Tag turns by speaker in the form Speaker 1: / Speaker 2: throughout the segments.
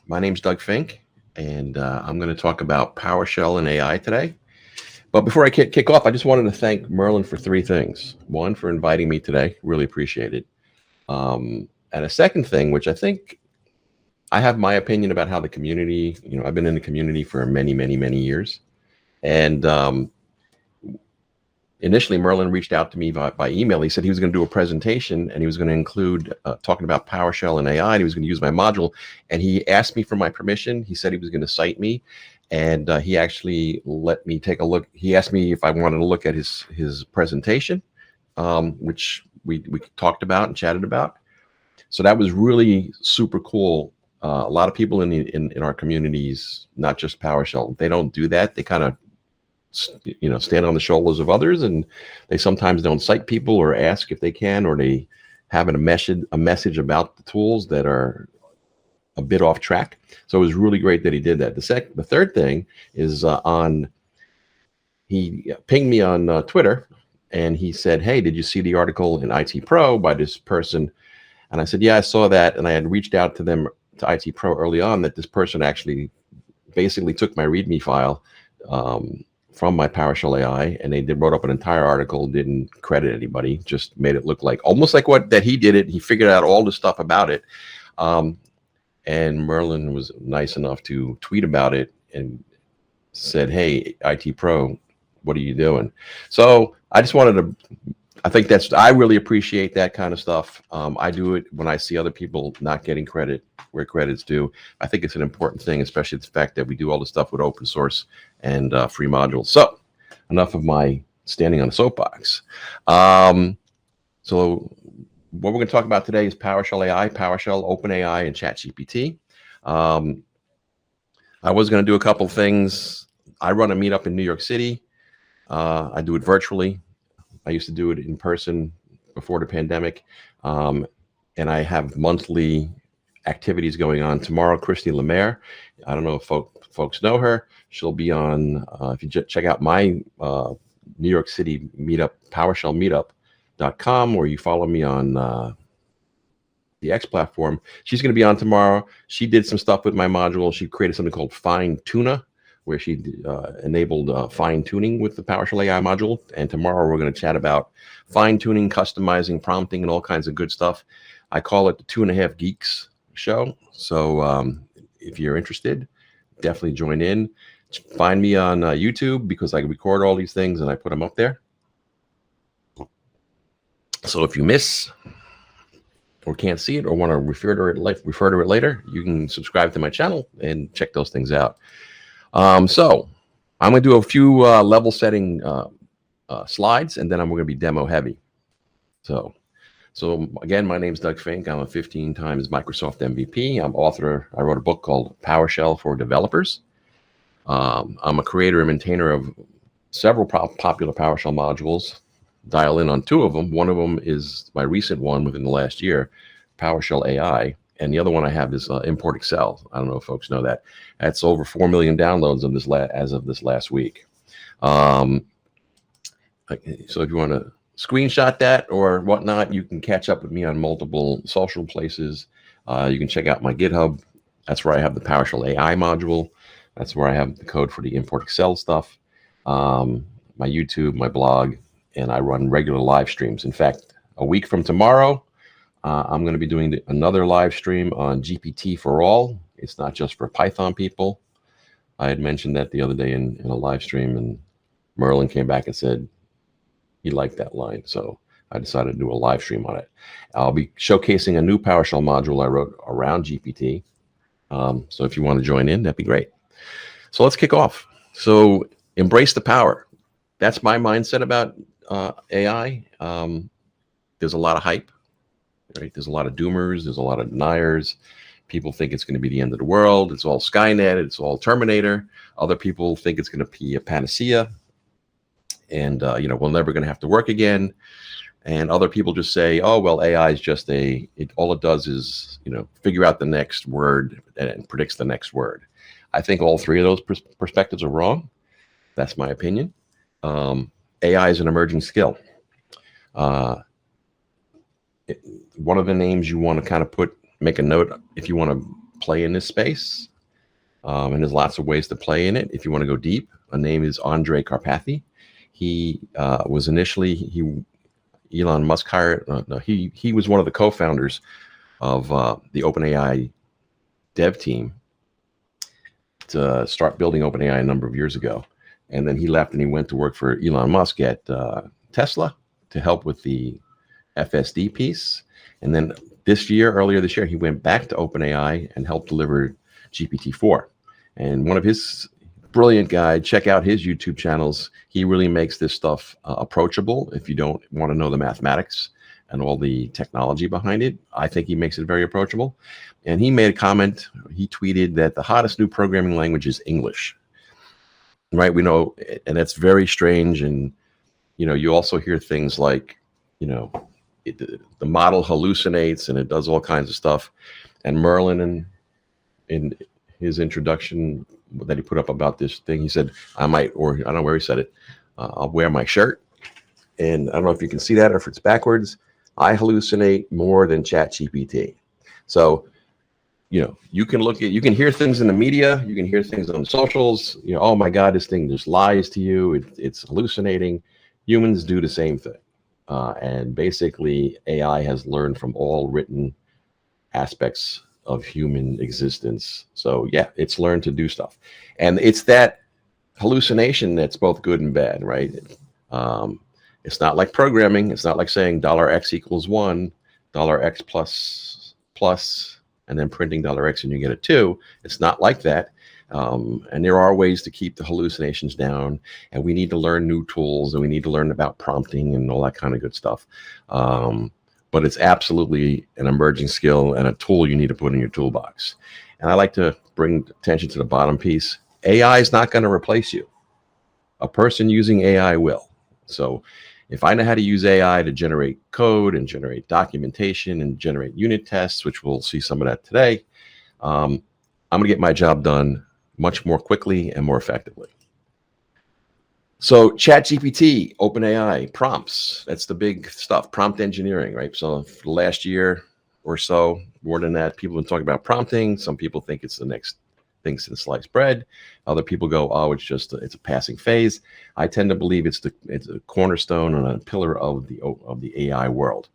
Speaker 1: My name's Doug Fink, and I'm going to talk about PowerShell and AI today. But before I kick off, I just wanted to thank Merlin for three things. One, for inviting me today, really appreciate it. And a second thing, which I think I have my opinion about how the community, I've been in the community for many, many, many years. And initially, Merlin reached out to me by email. He said he was going to do a presentation and he was going to include talking about PowerShell and AI, and he was going to use my module. And he asked me for my permission. He said he was going to cite me, and he actually let me take a look. He asked me if I wanted to look at his presentation, which we talked about and chatted about. So that was really super cool. A lot of people in our communities, not just PowerShell, they don't do that. They kind of stand on the shoulders of others, and they sometimes don't cite people or ask if they can, or they have a message about the tools that are a bit off track. So it was really great that he did that. The third thing is he pinged me on Twitter, and he said, "Hey, did you see the article in IT Pro by this person?" And I said, "Yeah, I saw that." And I had reached out to them, to IT Pro, early on, that this person actually basically took my README file from my PowerShell AI, and they wrote up an entire article, didn't credit anybody, just made it look like almost like that he did it. He figured out all the stuff about it. And Merlin was nice enough to tweet about it and said, "Hey, IT Pro, what are you doing?" So I just wanted to, I really appreciate that kind of stuff. I do it when I see other people not getting credit where credit's due. I think it's an important thing, especially the fact that we do all this stuff with open source and free modules. So enough of my standing on the soapbox. So what we're going to talk about today is PowerShell AI, PowerShell, OpenAI, and ChatGPT. I was going to do a couple things. I run a meetup in New York City. I do it virtually. I used to do it in person before the pandemic. And I have monthly activities going on. Tomorrow, Christy Lemaire, I don't know if folks know her. She'll be on, if you check out my New York City meetup, PowerShellMeetup.com, or you follow me on the X platform. She's going to be on tomorrow. She did some stuff with my module. She created something called Fine Tuna, where she enabled fine tuning with the PowerShell AI module. And tomorrow we're going to chat about fine tuning, customizing, prompting, and all kinds of good stuff. I call it the 2.5 Geeks show. So if you're interested, definitely join in. Find me on YouTube, because I record all these things and I put them up there. So if you miss or can't see it or want to refer to it later, you can subscribe to my channel and check those things out. So I'm going to do a few level setting slides, and then I'm going to be demo heavy. So again, my name's Doug Fink. I'm a 15 times Microsoft MVP. I'm author. I wrote a book called PowerShell for Developers. I'm a creator and maintainer of several popular PowerShell modules. Dial in on two of them. One of them is my recent one within the last year, PowerShell AI. And the other one I have is Import Excel. I don't know if folks know that. That's over 4 million downloads of as of this last week. So if you want to screenshot that or whatnot, you can catch up with me on multiple social places. You can check out my GitHub. That's where I have the PowerShell AI module. That's where I have the code for the Import Excel stuff. My YouTube, my blog, and I run regular live streams. In fact, a week from tomorrow, I'm going to be doing another live stream on GPT for all. It's not just for Python people. I had mentioned that the other day in a live stream, and Merlin came back and said he liked that line. So I decided to do a live stream on it. I'll be showcasing a new PowerShell module I wrote around GPT. So if you want to join in, that'd be great. So let's kick off. So embrace the power. That's my mindset about AI. There's a lot of hype. Right? There's a lot of doomers. There's a lot of deniers. People think it's going to be the end of the world. It's all Skynet. It's all Terminator. Other people think it's going to be a panacea, and we're never going to have to work again. And other people just say, "Oh well, AI is just all it does is figure out the next word and predicts the next word." I think all three of those perspectives are wrong. That's my opinion. AI is an emerging skill. One of the names you want to kind of make a note, if you want to play in this space, and there's lots of ways to play in it if you want to go deep. A name is Andre Karpathy. He was initially Elon Musk hired. No, he was one of the co-founders of the OpenAI dev team to start building OpenAI a number of years ago, and then he left and he went to work for Elon Musk at Tesla to help with the FSD piece. And then earlier this year, he went back to OpenAI and helped deliver GPT-4. And one of his brilliant guy, check out his YouTube channels. He really makes this stuff approachable if you don't want to know the mathematics and all the technology behind it. I think he makes it very approachable. And he made a comment, he tweeted that the hottest new programming language is English. Right, we know, and that's very strange. And, you also hear things like, the model hallucinates and it does all kinds of stuff. And Merlin, in his introduction that he put up about this thing, he said, I don't know where he said it, I'll wear my shirt. And I don't know if you can see that or if it's backwards. I hallucinate more than ChatGPT. So, you can hear things in the media, you can hear things on socials, oh my God, this thing just lies to you, it's hallucinating. Humans do the same thing. And basically, AI has learned from all written aspects of human existence. So yeah, it's learned to do stuff. And it's that hallucination that's both good and bad, right? It's not like programming. It's not like saying $X equals 1, $X plus, and then printing $X and you get a 2. It's not like that. And there are ways to keep the hallucinations down, and we need to learn new tools, and we need to learn about prompting and all that kind of good stuff. But it's absolutely an emerging skill and a tool you need to put in your toolbox. And I like to bring attention to the bottom piece. AI is not going to replace you. A person using AI will. So if I know how to use AI to generate code and generate documentation and generate unit tests, which we'll see some of that today, I'm going to get my job done much more quickly and more effectively. So ChatGPT, OpenAI, prompts, that's the big stuff, prompt engineering, right? So for the last year or so, more than that, people have been talking about prompting. Some people think it's the next thing since sliced bread. Other people go, oh, it's a passing phase. I tend to believe it's a cornerstone and a pillar of the AI world.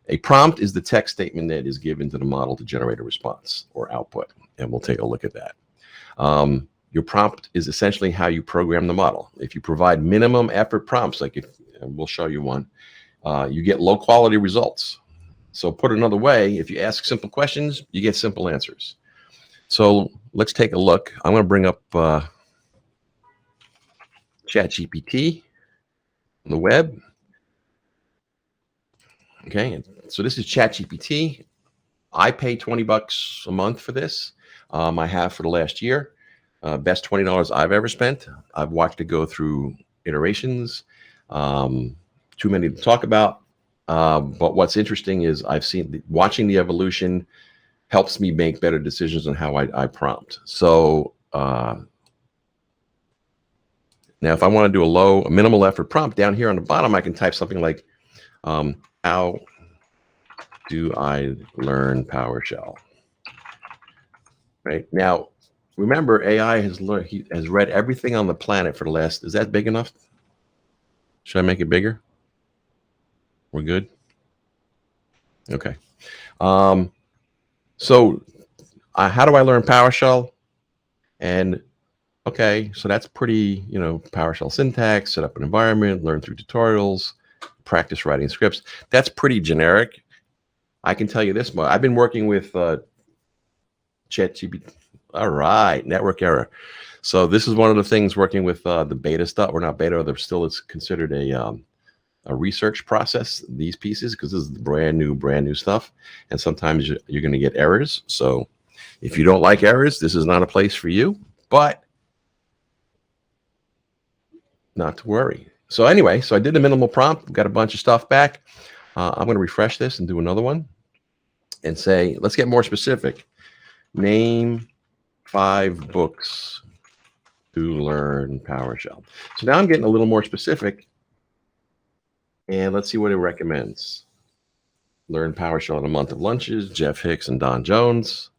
Speaker 1: A prompt is the text statement that is given to the model to generate a response or output, and we'll take a look at that. Your prompt is essentially how you program the model. If you provide minimum effort prompts, and we'll show you one, you get low quality results. So put another way, if you ask simple questions, you get simple answers. So let's take a look. I'm going to bring up ChatGPT on the web. Okay, so this is ChatGPT. I pay $20 a month for this. I have for the last year. Best $20 I've ever spent. I've watched it go through iterations. Too many to talk about. But what's interesting is watching the evolution helps me make better decisions on how I prompt. So now if I want to do a minimal effort prompt, down here on the bottom, I can type something like, how do I learn PowerShell? Right now, remember, AI has read everything on the planet for the last. Is that big enough? Should I make it bigger? We're good. Okay. So, how do I learn PowerShell? And okay, so that's pretty. PowerShell syntax, set up an environment, learn through tutorials, practice writing scripts. That's pretty generic. I can tell you this much. I've been working with ChatGPT. All right, network error. So this is one of the things working with the beta stuff, or not beta, there still is considered a research process, these pieces, because this is brand new stuff. And sometimes you're going to get errors. So if you don't like errors, this is not a place for you, but not to worry. So anyway, so I did a minimal prompt, got a bunch of stuff back. I'm going to refresh this and do another one and say, let's get more specific. Name 5 books to learn PowerShell. So now I'm getting a little more specific, and let's see what it recommends. Learn PowerShell in a Month of Lunches, Jeff Hicks and Don Jones.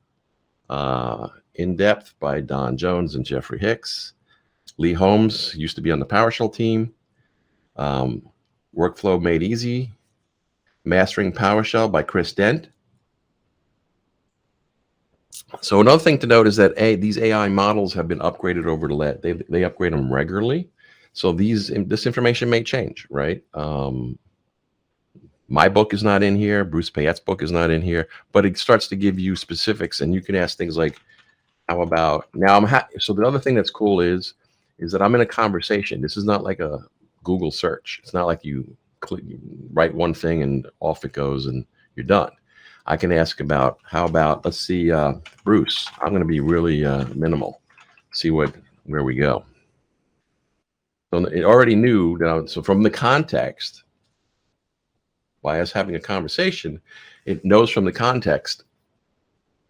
Speaker 1: In Depth by Don Jones and Jeffrey Hicks. Lee Holmes used to be on the PowerShell team. Workflow Made Easy. Mastering PowerShell by Chris Dent. So another thing to note is that these AI models have been upgraded over the they upgrade them regularly. So this information may change, right? My book is not in here. Bruce Payette's book is not in here, but it starts to give you specifics, and you can ask things like, "How about now?" So the other thing that's cool is that I'm in a conversation. This is not like a Google search. It's not like you write one thing and off it goes and you're done. I can ask about, how about, let's see, Bruce. I'm going to be really minimal. See where we go. So it already knew that. So from the context, by us having a conversation, it knows from the context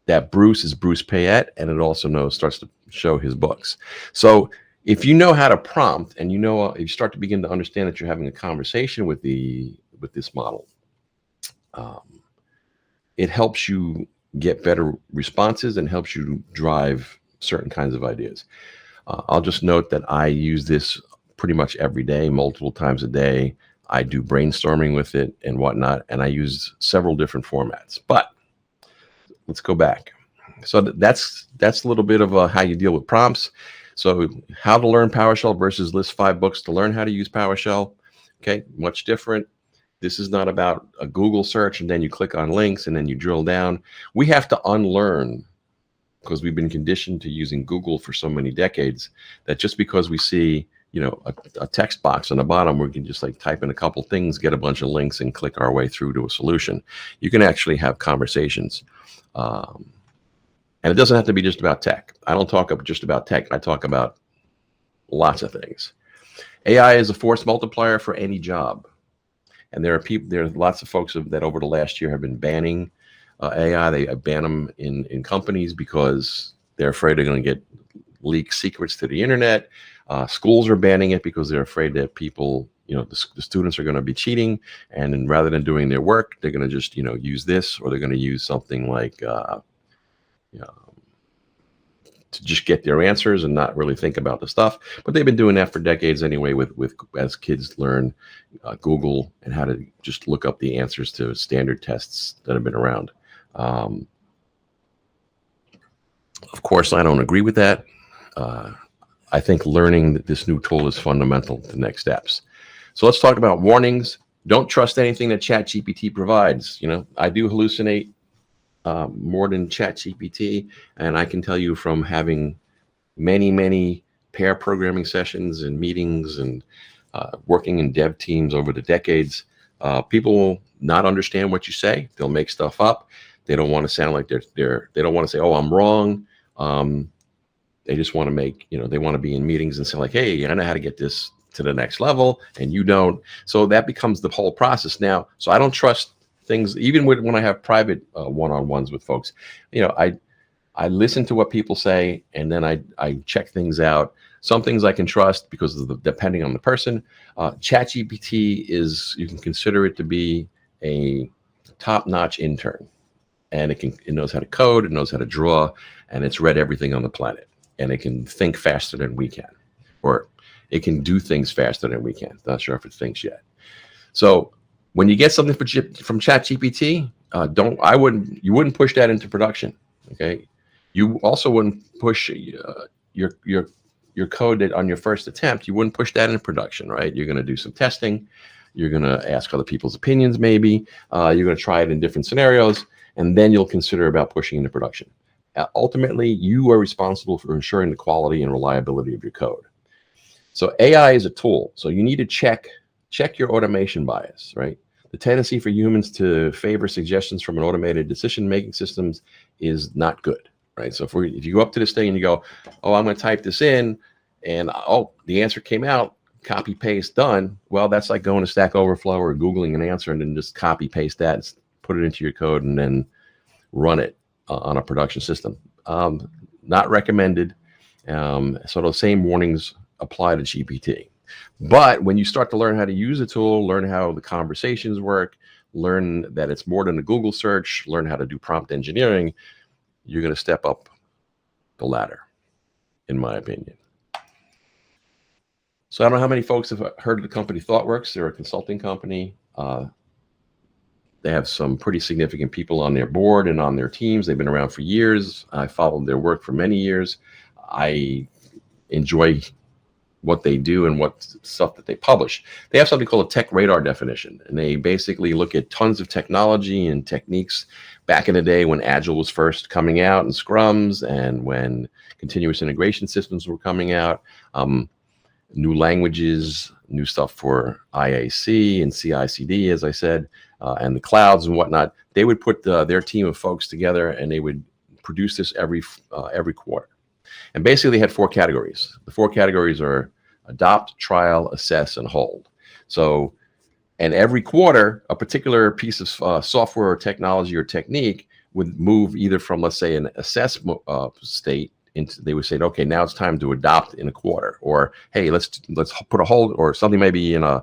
Speaker 1: that Bruce is Bruce Payette, and it also starts to show his books. So if you know how to prompt, and if you start to begin to understand that you're having a conversation with this model, it helps you get better responses and helps you drive certain kinds of ideas. I'll just note that I use this pretty much every day, multiple times a day. I do brainstorming with it and whatnot, and I use several different formats. But let's go back. So that's a little bit of how you deal with prompts. So how to learn PowerShell versus list 5 books to learn how to use PowerShell. Okay, much different. This is not about a Google search and then you click on links and then you drill down. We have to unlearn, because we've been conditioned to using Google for so many decades, that just because we see a text box on the bottom, we can just like type in a couple things, get a bunch of links, and click our way through to a solution. You can actually have conversations. And it doesn't have to be just about tech. I don't talk just about tech. I talk about lots of things. AI is a force multiplier for any job. And there are lots of folks that over the last year have been banning AI. They ban them in companies because they're afraid they're going to get leaked secrets to the internet. Schools are banning it because they're afraid that people, the students are going to be cheating, and then rather than doing their work, they're going to just, use this, or they're going to use something like, to just get their answers and not really think about the stuff. But they've been doing that for decades anyway, as kids learn Google and how to just look up the answers to standard tests that have been around. Of course, I don't agree with that. I think learning this new tool is fundamental to the next steps. So let's talk about warnings. Don't trust anything that ChatGPT provides. I do hallucinate more than ChatGPT, and I can tell you from having many pair programming sessions and meetings and working in dev teams over the decades, people will not understand what you say. They'll make stuff up. They don't want to sound like they don't want to say, "Oh, I'm wrong." They just want to make, they want to be in meetings and say like, "Hey, I know how to get this to the next level," and you don't. So that becomes the whole process now. So I don't trust things, even when I have private one-on-ones with folks. I listen to what people say, and then I check things out. Some things I can trust because depending on the person. ChatGPT you can consider it to be a top-notch intern, and it knows how to code, it knows how to draw, and it's read everything on the planet, and it can think faster than we can, or it can do things faster than we can. Not sure if it thinks yet. So when you get something from ChatGPT, you wouldn't push that into production. Okay, you also wouldn't push your code that on your first attempt. You wouldn't push that into production, right? You're going to do some testing. You're going to ask other people's opinions, maybe. You're going to try it in different scenarios, and then you'll consider about pushing into production. Ultimately, you are responsible for ensuring the quality and reliability of your code. So AI is a tool. So you need to check your automation bias, right? The tendency for humans to favor suggestions from an automated decision-making systems is not good, right? So if you go up to this thing and you go, "Oh, I'm going to type this in," and the answer came out, copy paste done. Well, that's like going to Stack Overflow or Googling an answer and then just copy paste that and put it into your code and then run it on a production system. Not recommended. So those same warnings apply to GPT. But when you start to learn how to use a tool, learn how the conversations work, learn that it's more than a Google search, learn how to do prompt engineering, you're going to step up the ladder, in my opinion. So I don't know how many folks have heard of the company ThoughtWorks. They're a consulting company. They have some pretty significant people on their board and on their teams. They've been around for years. I followed their work for many years. I enjoy what they do and what stuff that they publish. They have something called a tech radar definition, and they basically look at tons of technology and techniques back in the day when Agile was first coming out and Scrums, and when continuous integration systems were coming out, new languages, new stuff for IAC and CI/CD, as I said, and the clouds and whatnot. They would put their team of folks together, and they would produce this every quarter. And basically, they had 4 categories. The 4 categories are adopt, trial, assess, and hold. So, and every quarter, a particular piece of software or technology or technique would move either from, let's say, an assess state into, they would say, okay, now it's time to adopt in a quarter, or hey, let's put a hold, or something maybe in a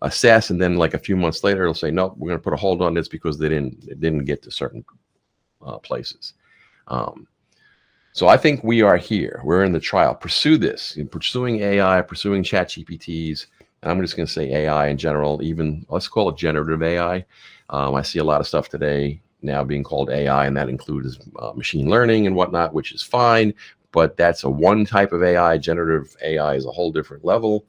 Speaker 1: assess, and then like a few months later, it'll say, no, we're going to put a hold on this because it didn't get to certain places. So I think we are here. We're in the trial. Pursue this. Pursuing AI, pursuing ChatGPTs. And I'm just going to say AI in general, even let's call it generative AI. I see a lot of stuff today now being called AI, and that includes machine learning and whatnot, which is fine. But that's one type of AI. Generative AI is a whole different level.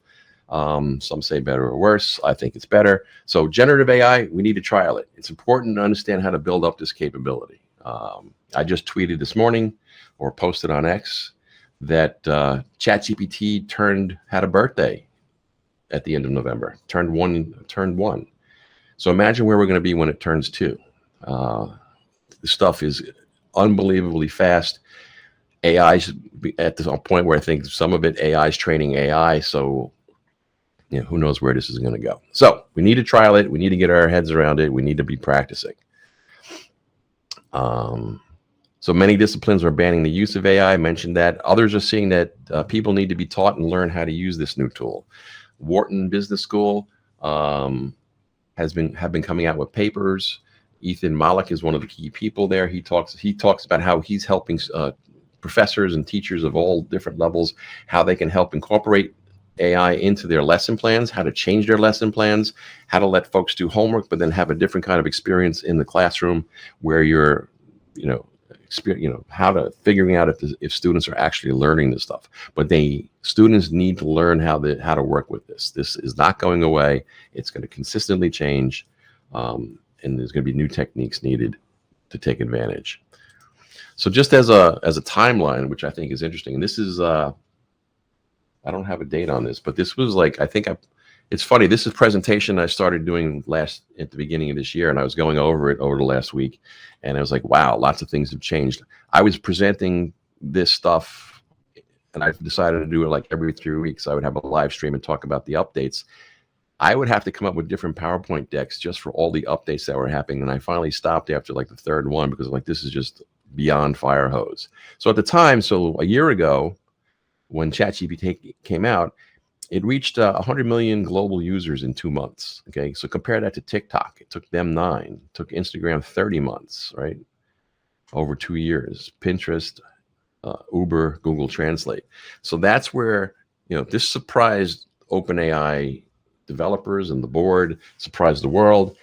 Speaker 1: Some say better or worse. I think it's better. So generative AI, we need to trial it. It's important to understand how to build up this capability. I just tweeted this morning, or posted on X, that ChatGPT had a birthday at the end of November. Turned one. So imagine where we're going to be when it turns 2. The stuff is unbelievably fast. AI should be at the point where I think some of it AI is training AI. So who knows where this is going to go. So we need to trial it. We need to get our heads around it. We need to be practicing. So many disciplines are banning the use of AI. I mentioned that. Others are seeing that people need to be taught and learn how to use this new tool. Wharton Business School have been coming out with papers. Ethan Malik is one of the key people there. He talks about how he's helping professors and teachers of all different levels, how they can help incorporate AI into their lesson plans, how to change their lesson plans, how to let folks do homework, but then have a different kind of experience in the classroom where you're, how to figuring out if students are actually learning this stuff. But students need to learn how to work with this. This is not going away. It's going to consistently change, and there's going to be new techniques needed to take advantage. So just as a timeline, which I think is interesting, and this is I don't have a date on this, but this was it's funny. This is a presentation I started doing at the beginning of this year, and I was going over it over the last week, and I was like, wow, lots of things have changed. I was presenting this stuff, and I decided to do it like every 3 weeks. I would have a live stream and talk about the updates. I would have to come up with different PowerPoint decks just for all the updates that were happening, and I finally stopped after like the 3rd one because this is just beyond fire hose. So at the time, a year ago, when ChatGPT came out, it reached 100 million global users in 2 months. Okay, so compare that to TikTok. It took them 9. It took Instagram 30 months, right? Over 2 years. Pinterest, Uber, Google Translate. So that's where this surprised OpenAI developers and the board, surprised the world.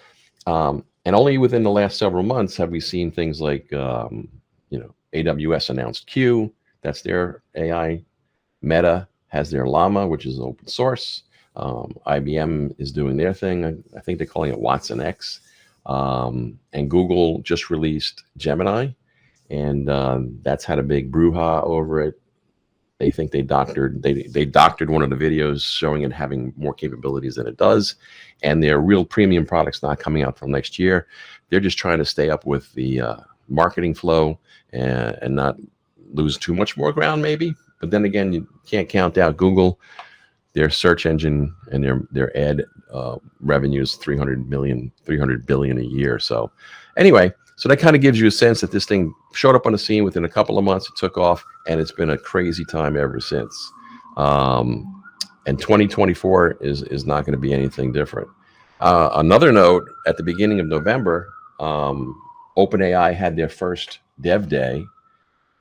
Speaker 1: And only within the last several months have we seen things like AWS announced Q. That's their AI. Meta has their Llama, which is open source. IBM is doing their thing. I think they're calling it Watson X. And Google just released Gemini, and that's had a big brouhaha over it. They think they doctored one of the videos showing it having more capabilities than it does, and their real premium product's not coming out till next year. They're just trying to stay up with the marketing flow and not lose too much more ground, maybe. But then again, you can't count out Google. Their search engine and their ad revenue is $300 billion a year. So anyway, so that kind of gives you a sense that this thing showed up on the scene within a couple of months. It took off, and it's been a crazy time ever since. And 2024 is not going to be anything different. Another note, at the beginning of November, OpenAI had their first dev day,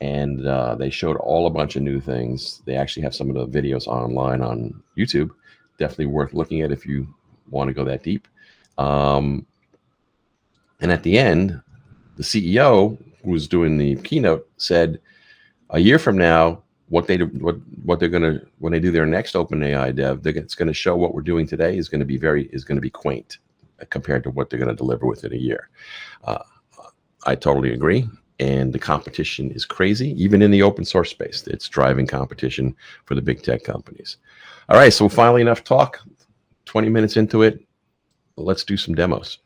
Speaker 1: and they showed a bunch of new things. They actually have some of the videos online on YouTube. Definitely worth looking at if you want to go that deep. And at the end, the CEO who was doing the keynote said, a year from now, what they're gonna, when they do their next OpenAI dev, it's going to show what we're doing today is going to be quaint compared to what they're going to deliver within a year. I totally agree. And the competition is crazy, even in the open source space. It's driving competition for the big tech companies. All right, so finally enough talk. 20 minutes into it, let's do some demos.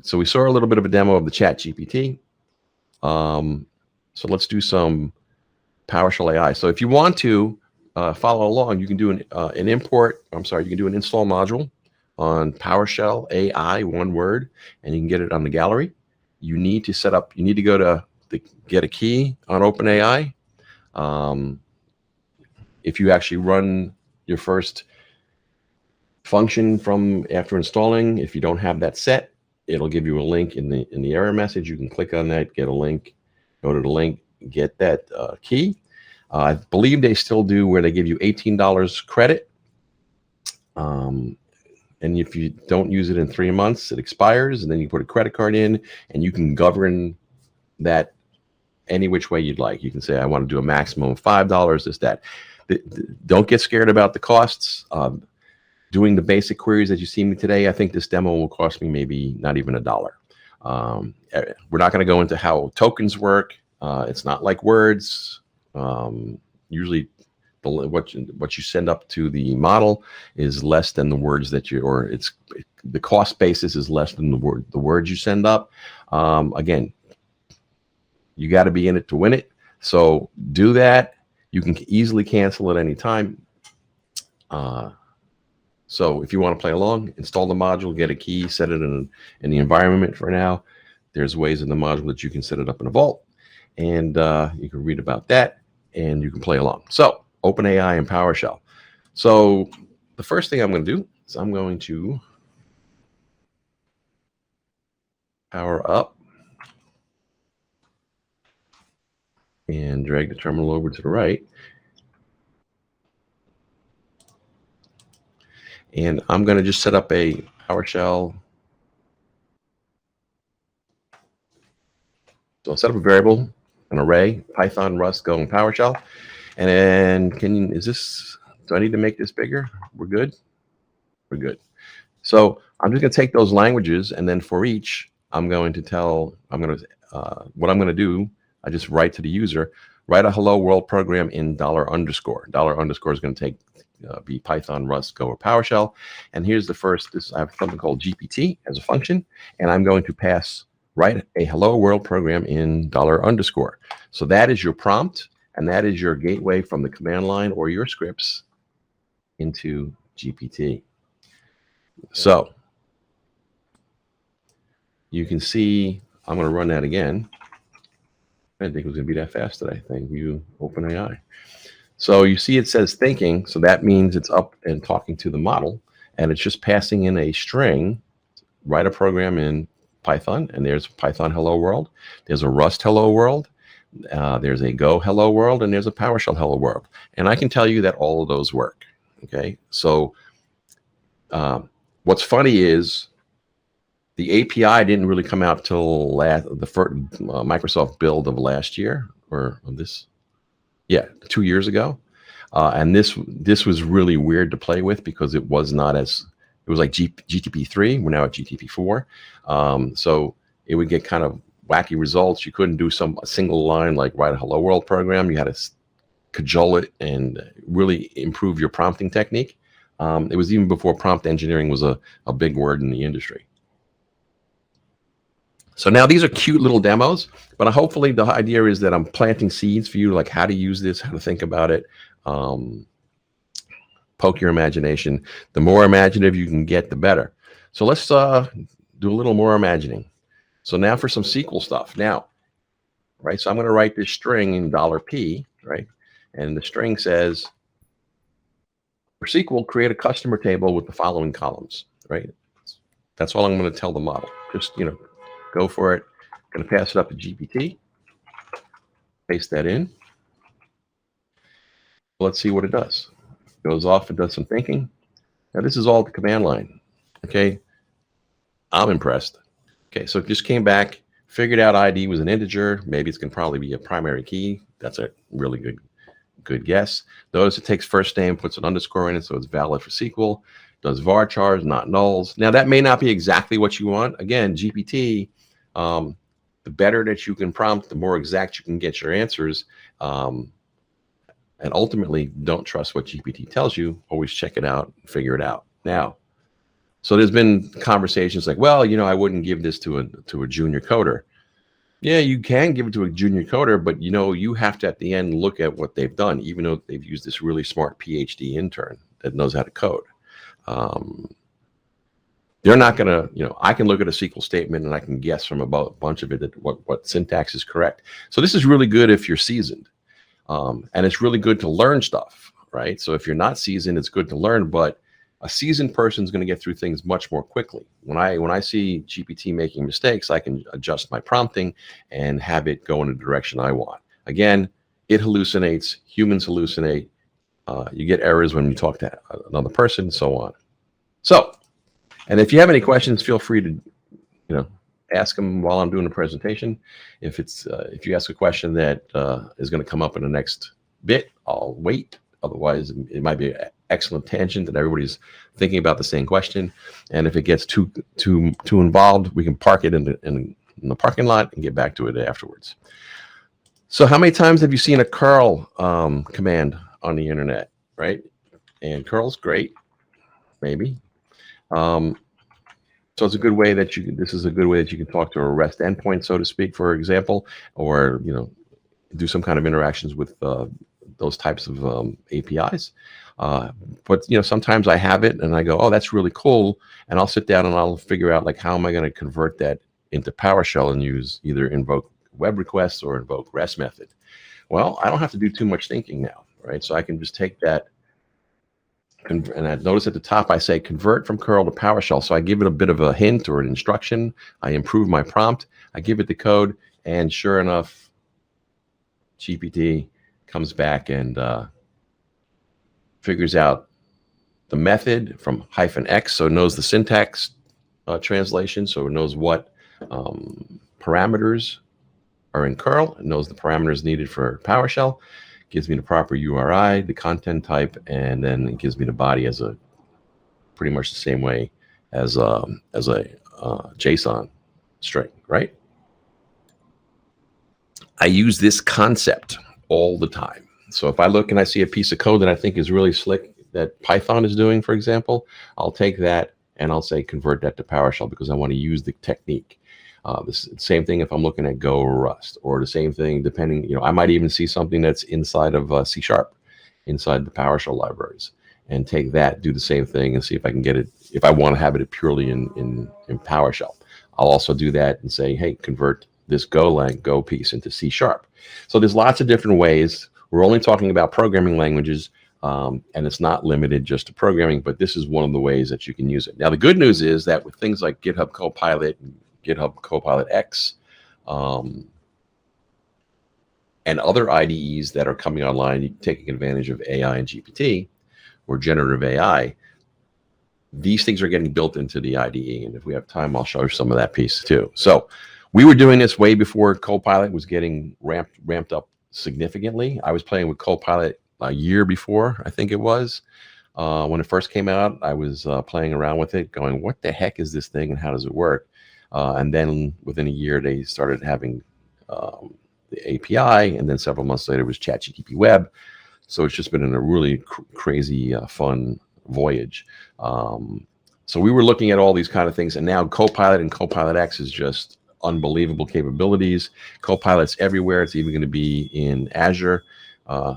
Speaker 1: So we saw a little bit of a demo of the ChatGPT. So let's do some PowerShell AI. So if you want to follow along, you can do an import. I'm sorry, you can do an install module on PowerShell AI, one word, and you can get it on the gallery. You need to set up. You need to go to get a key on OpenAI. If you actually run your first function from after installing, if you don't have that set, it'll give you a link in the error message. You can click on that, get a link, go to the link, get that key. I believe they still do where they give you $18 credit. And if you don't use it in 3 months, it expires, and then you put a credit card in, and you can govern that any which way you'd like. You can say, I want to do a maximum of $5, this, that. Don't get scared about the costs. Doing the basic queries that you see me today, I think this demo will cost me maybe not even $1. We're not going to go into how tokens work. It's not like words. Usually what you send up to the model is less than the words that the cost basis is less than the words you send up. Again, you got to be in it to win it. So do that. You can easily cancel at any time. So if you want to play along, install the module, get a key, set it in the environment for now. There's ways in the module that you can set it up in a vault, and you can read about that, and you can play along. So OpenAI and PowerShell. So the first thing I'm going to do is I'm going to power up and drag the terminal over to the right. And I'm going to just set up a PowerShell. So I'll set up a variable, an array, Python, Rust, Go, and PowerShell. And then do I need to make this bigger? We're good? We're good. So I'm just going to take those languages, and then for each, what I'm going to do, I just write to the user, write a hello world program in $_. $_ is going to be Python, Rust, Go, or PowerShell. And here's the first. I have something called GPT as a function, and I'm going to write a hello world program in $_. So that is your prompt, and that is your gateway from the command line or your scripts into GPT. So you can see, I'm going to run that again. I didn't think it was going to be that fast today. Thank you, OpenAI. So you see it says thinking, so that means it's up and talking to the model, and it's just passing in a string. Write a program in Python, and there's Python hello world. There's a Rust hello world. There's a Go hello world, and there's a PowerShell hello world. And I can tell you that all of those work. Okay, so what's funny is the API didn't really come out till the first Microsoft build of last year, or this, yeah, 2 years ago. And this was really weird to play with because it was not as, it was like GTP3. We're now at GTP4. So it would get kind of wacky results. You couldn't do a single line like write a hello world program. You had to cajole it and really improve your prompting technique. It was even before prompt engineering was a big word in the industry. So now these are cute little demos, but hopefully the idea is that I'm planting seeds for you, like how to use this, how to think about it, poke your imagination. The more imaginative you can get, the better. So let's do a little more imagining. So now for some SQL stuff. Now, right, so I'm going to write this string in $P, right? And the string says, for SQL, create a customer table with the following columns, right? That's all I'm going to tell the model. Just, go for it. I'm going to pass it up to GPT. Paste that in. Let's see what it does. It goes off and does some thinking. Now this is all the command line. Okay, I'm impressed. Okay, so it just came back, figured out ID was an integer. Maybe it's going to probably be a primary key. That's a really good guess. Notice it takes first name, puts an underscore in it, so it's valid for SQL. Does varchars, not nulls. Now that may not be exactly what you want. Again, GPT, the better that you can prompt, the more exact you can get your answers. And ultimately, don't trust what GPT tells you. Always check it out, figure it out. Now, so there's been conversations like, well, I wouldn't give this to a junior coder. Yeah, you can give it to a junior coder, but you have to at the end look at what they've done, even though they've used this really smart PhD intern that knows how to code. They're not going to, I can look at a SQL statement and I can guess from about a bunch of it that what syntax is correct. So this is really good if you're seasoned. And it's really good to learn stuff, right? So if you're not seasoned, it's good to learn, but a seasoned person is going to get through things much more quickly. When I see GPT making mistakes, I can adjust my prompting and have it go in the direction I want. Again, it hallucinates, humans hallucinate. You get errors when you talk to another person, and so on. So, and if you have any questions, feel free to, ask them while I'm doing the presentation. If you ask a question that is going to come up in the next bit, I'll wait. Otherwise, it might be an excellent tangent that everybody's thinking about the same question. And if it gets too involved, we can park it in the parking lot and get back to it afterwards. So how many times have you seen a curl command on the internet, right? And curl's great, maybe. So it's a good way that this is a good way that you can talk to a REST endpoint, so to speak, for example, or, do some kind of interactions with those types of APIs. But, sometimes I have it and I go, oh, that's really cool. And I'll sit down and I'll figure out, like, how am I going to convert that into PowerShell and use either invoke web requests or invoke REST method. Well, I don't have to do too much thinking now, right? So I can just take that. And I notice at the top, I say convert from curl to PowerShell. So I give it a bit of a hint or an instruction. I improve my prompt. I give it the code. And sure enough, GPT comes back and figures out the method from -x. So it knows the syntax translation. So it knows what parameters are in curl. It knows the parameters needed for PowerShell. Gives me the proper URI, the content type, and then it gives me the body as a pretty much the same way as a JSON string, right? I use this concept all the time. So if I look and I see a piece of code that I think is really slick that Python is doing, for example, I'll take that and I'll say convert that to PowerShell because I want to use the technique. The same thing if I'm looking at Go or Rust, or the same thing depending, I might even see something that's inside of C#, inside the PowerShell libraries, and take that, do the same thing, and see if I can get it, if I want to have it purely in PowerShell. I'll also do that and say, hey, convert this Go piece into C#. So there's lots of different ways. We're only talking about programming languages, and it's not limited just to programming, but this is one of the ways that you can use it. Now, the good news is that with things like GitHub Copilot, GitHub Copilot X, and other IDEs that are coming online, taking advantage of AI and GPT or generative AI, these things are getting built into the IDE. And if we have time, I'll show you some of that piece too. So we were doing this way before Copilot was getting ramped up significantly. I was playing with Copilot a year before, I think it was. When it first came out, I was playing around with it, going, what the heck is this thing and how does it work? And then within a year, they started having the API, and then several months later was ChatGPT Web. So it's just been in a really crazy, fun voyage. So we were looking at all these kind of things, and now Copilot and Copilot X is just unbelievable capabilities. Copilot's everywhere. It's even going to be in Azure.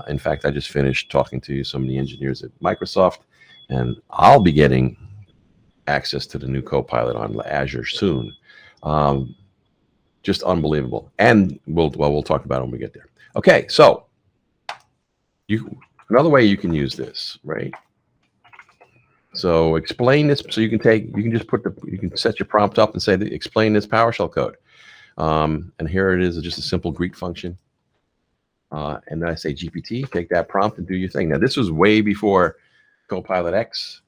Speaker 1: In fact, I just finished talking to some of the engineers at Microsoft, and I'll be getting access to the new Copilot on Azure soon. Just unbelievable. And we'll talk about it when we get there. Okay, so another way you can use this, right? So explain this. So you can set your prompt up and say, explain this PowerShell code. And here it is, just a simple Greek function. And then I say, GPT, take that prompt and do your thing. Now, this was way before Copilot X.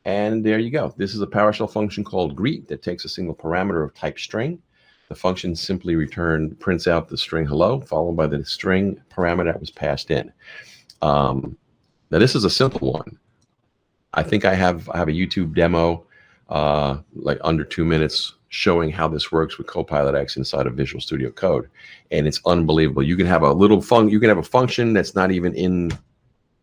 Speaker 1: And there you go. This is a PowerShell function called greet that takes a single parameter of type string. The function simply prints out the string hello, followed by the string parameter that was passed in. Now, this is a simple one. I think I have a YouTube demo, like under 2 minutes, showing how this works with Copilot X inside of Visual Studio Code, and it's unbelievable. You can have a function that's not even in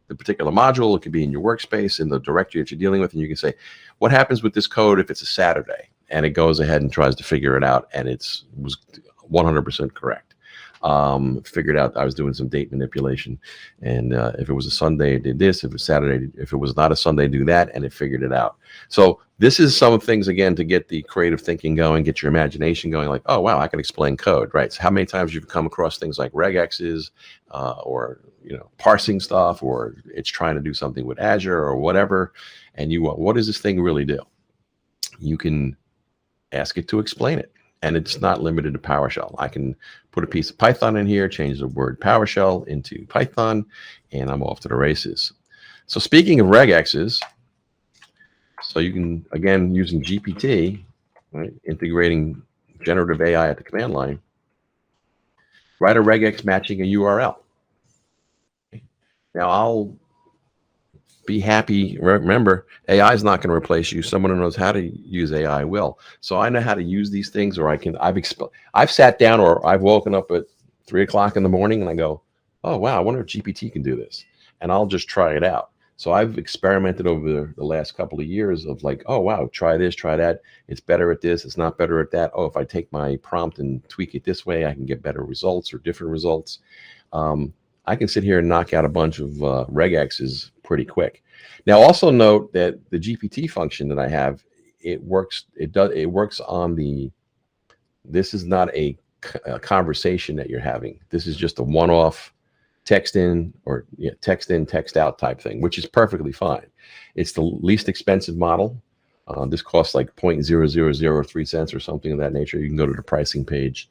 Speaker 1: the particular module. It could be in your workspace, in the directory that you're dealing with, and you can say, what happens with this code if it's a Saturday? And it goes ahead and tries to figure it out, and was 100% correct. Figured out I was doing some date manipulation, and if it was a Sunday, it did this. If it was Saturday, if it was not a Sunday, do that, and it figured it out. So this is some things, again, to get the creative thinking going, get your imagination going, like, oh, wow, I can explain code, right? So how many times you've come across things like regexes, or parsing stuff, or it's trying to do something with Azure or whatever, and you want, what does this thing really do? You can ask it to explain it. And it's not limited to PowerShell. I can put a piece of Python in here, change the word PowerShell into Python, and I'm off to the races. So speaking of regexes, so you can, again, using GPT, right, integrating generative AI at the command line, write a regex matching a URL. Now, I'll be happy. Remember, AI is not going to replace you. Someone who knows how to use AI will. So I know how to use these things, or I've sat down, or I've woken up at 3 o'clock in the morning and I go, oh, wow, I wonder if GPT can do this. And I'll just try it out. So I've experimented over the last couple of years of like, oh, wow, try this, try that. It's better at this. It's not better at that. Oh, if I take my prompt and tweak it this way, I can get better results or different results. I can sit here and knock out a bunch of regexes pretty quick. Now, also note that the GPT function that I have, it works on this is not a conversation that you're having. This is just a one-off text in, text out type thing, which is perfectly fine. It's the least expensive model. This costs like 0.0003 cents or something of that nature. You can go to the pricing page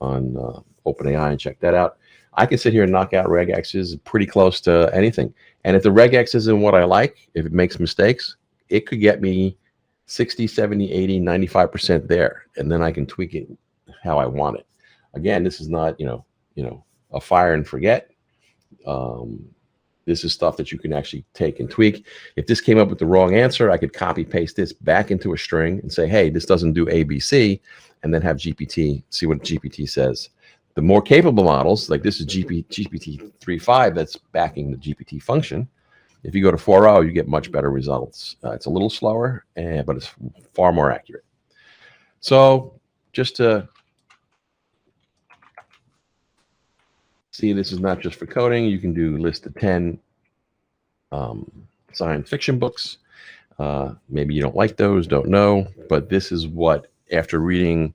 Speaker 1: on OpenAI and check that out. I can sit here and knock out regexes pretty close to anything. And if the regex isn't what I like, if it makes mistakes, it could get me 60, 70, 80, 95% there. And then I can tweak it how I want it. Again, this is not, a fire and forget. This is stuff that you can actually take and tweak. If this came up with the wrong answer, I could copy paste this back into a string and say, hey, this doesn't do A, B, C, and then have GPT see what GPT says. The more capable models, like this is GPT 3.5 that's backing the GPT function. If you go to 4.0, you get much better results. It's a little slower, but it's far more accurate. So just to see, this is not just for coding. You can do list of 10 science fiction books. Maybe you don't like those, don't know, but this is what, after reading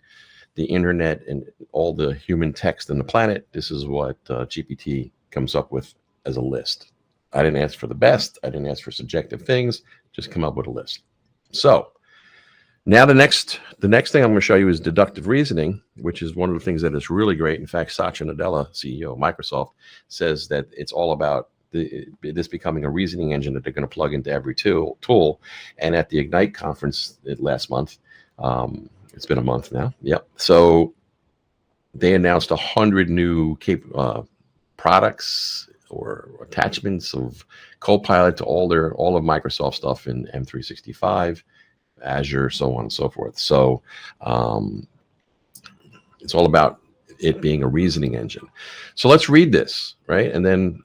Speaker 1: the internet and all the human text on the planet, this is what GPT comes up with as a list. I didn't ask for the best. I didn't ask for subjective things. Just come up with a list. So now the next thing I'm going to show you is deductive reasoning, which is one of the things that is really great. In fact, Satya Nadella, CEO of Microsoft, says that it's all about this becoming a reasoning engine that they're going to plug into every tool. And at the Ignite conference last month, it's been a month now. Yep. So they announced 100 new products or attachments of Copilot to all of Microsoft stuff in M365, Azure, so on and so forth. So it's all about it being a reasoning engine. So let's read this, right? And then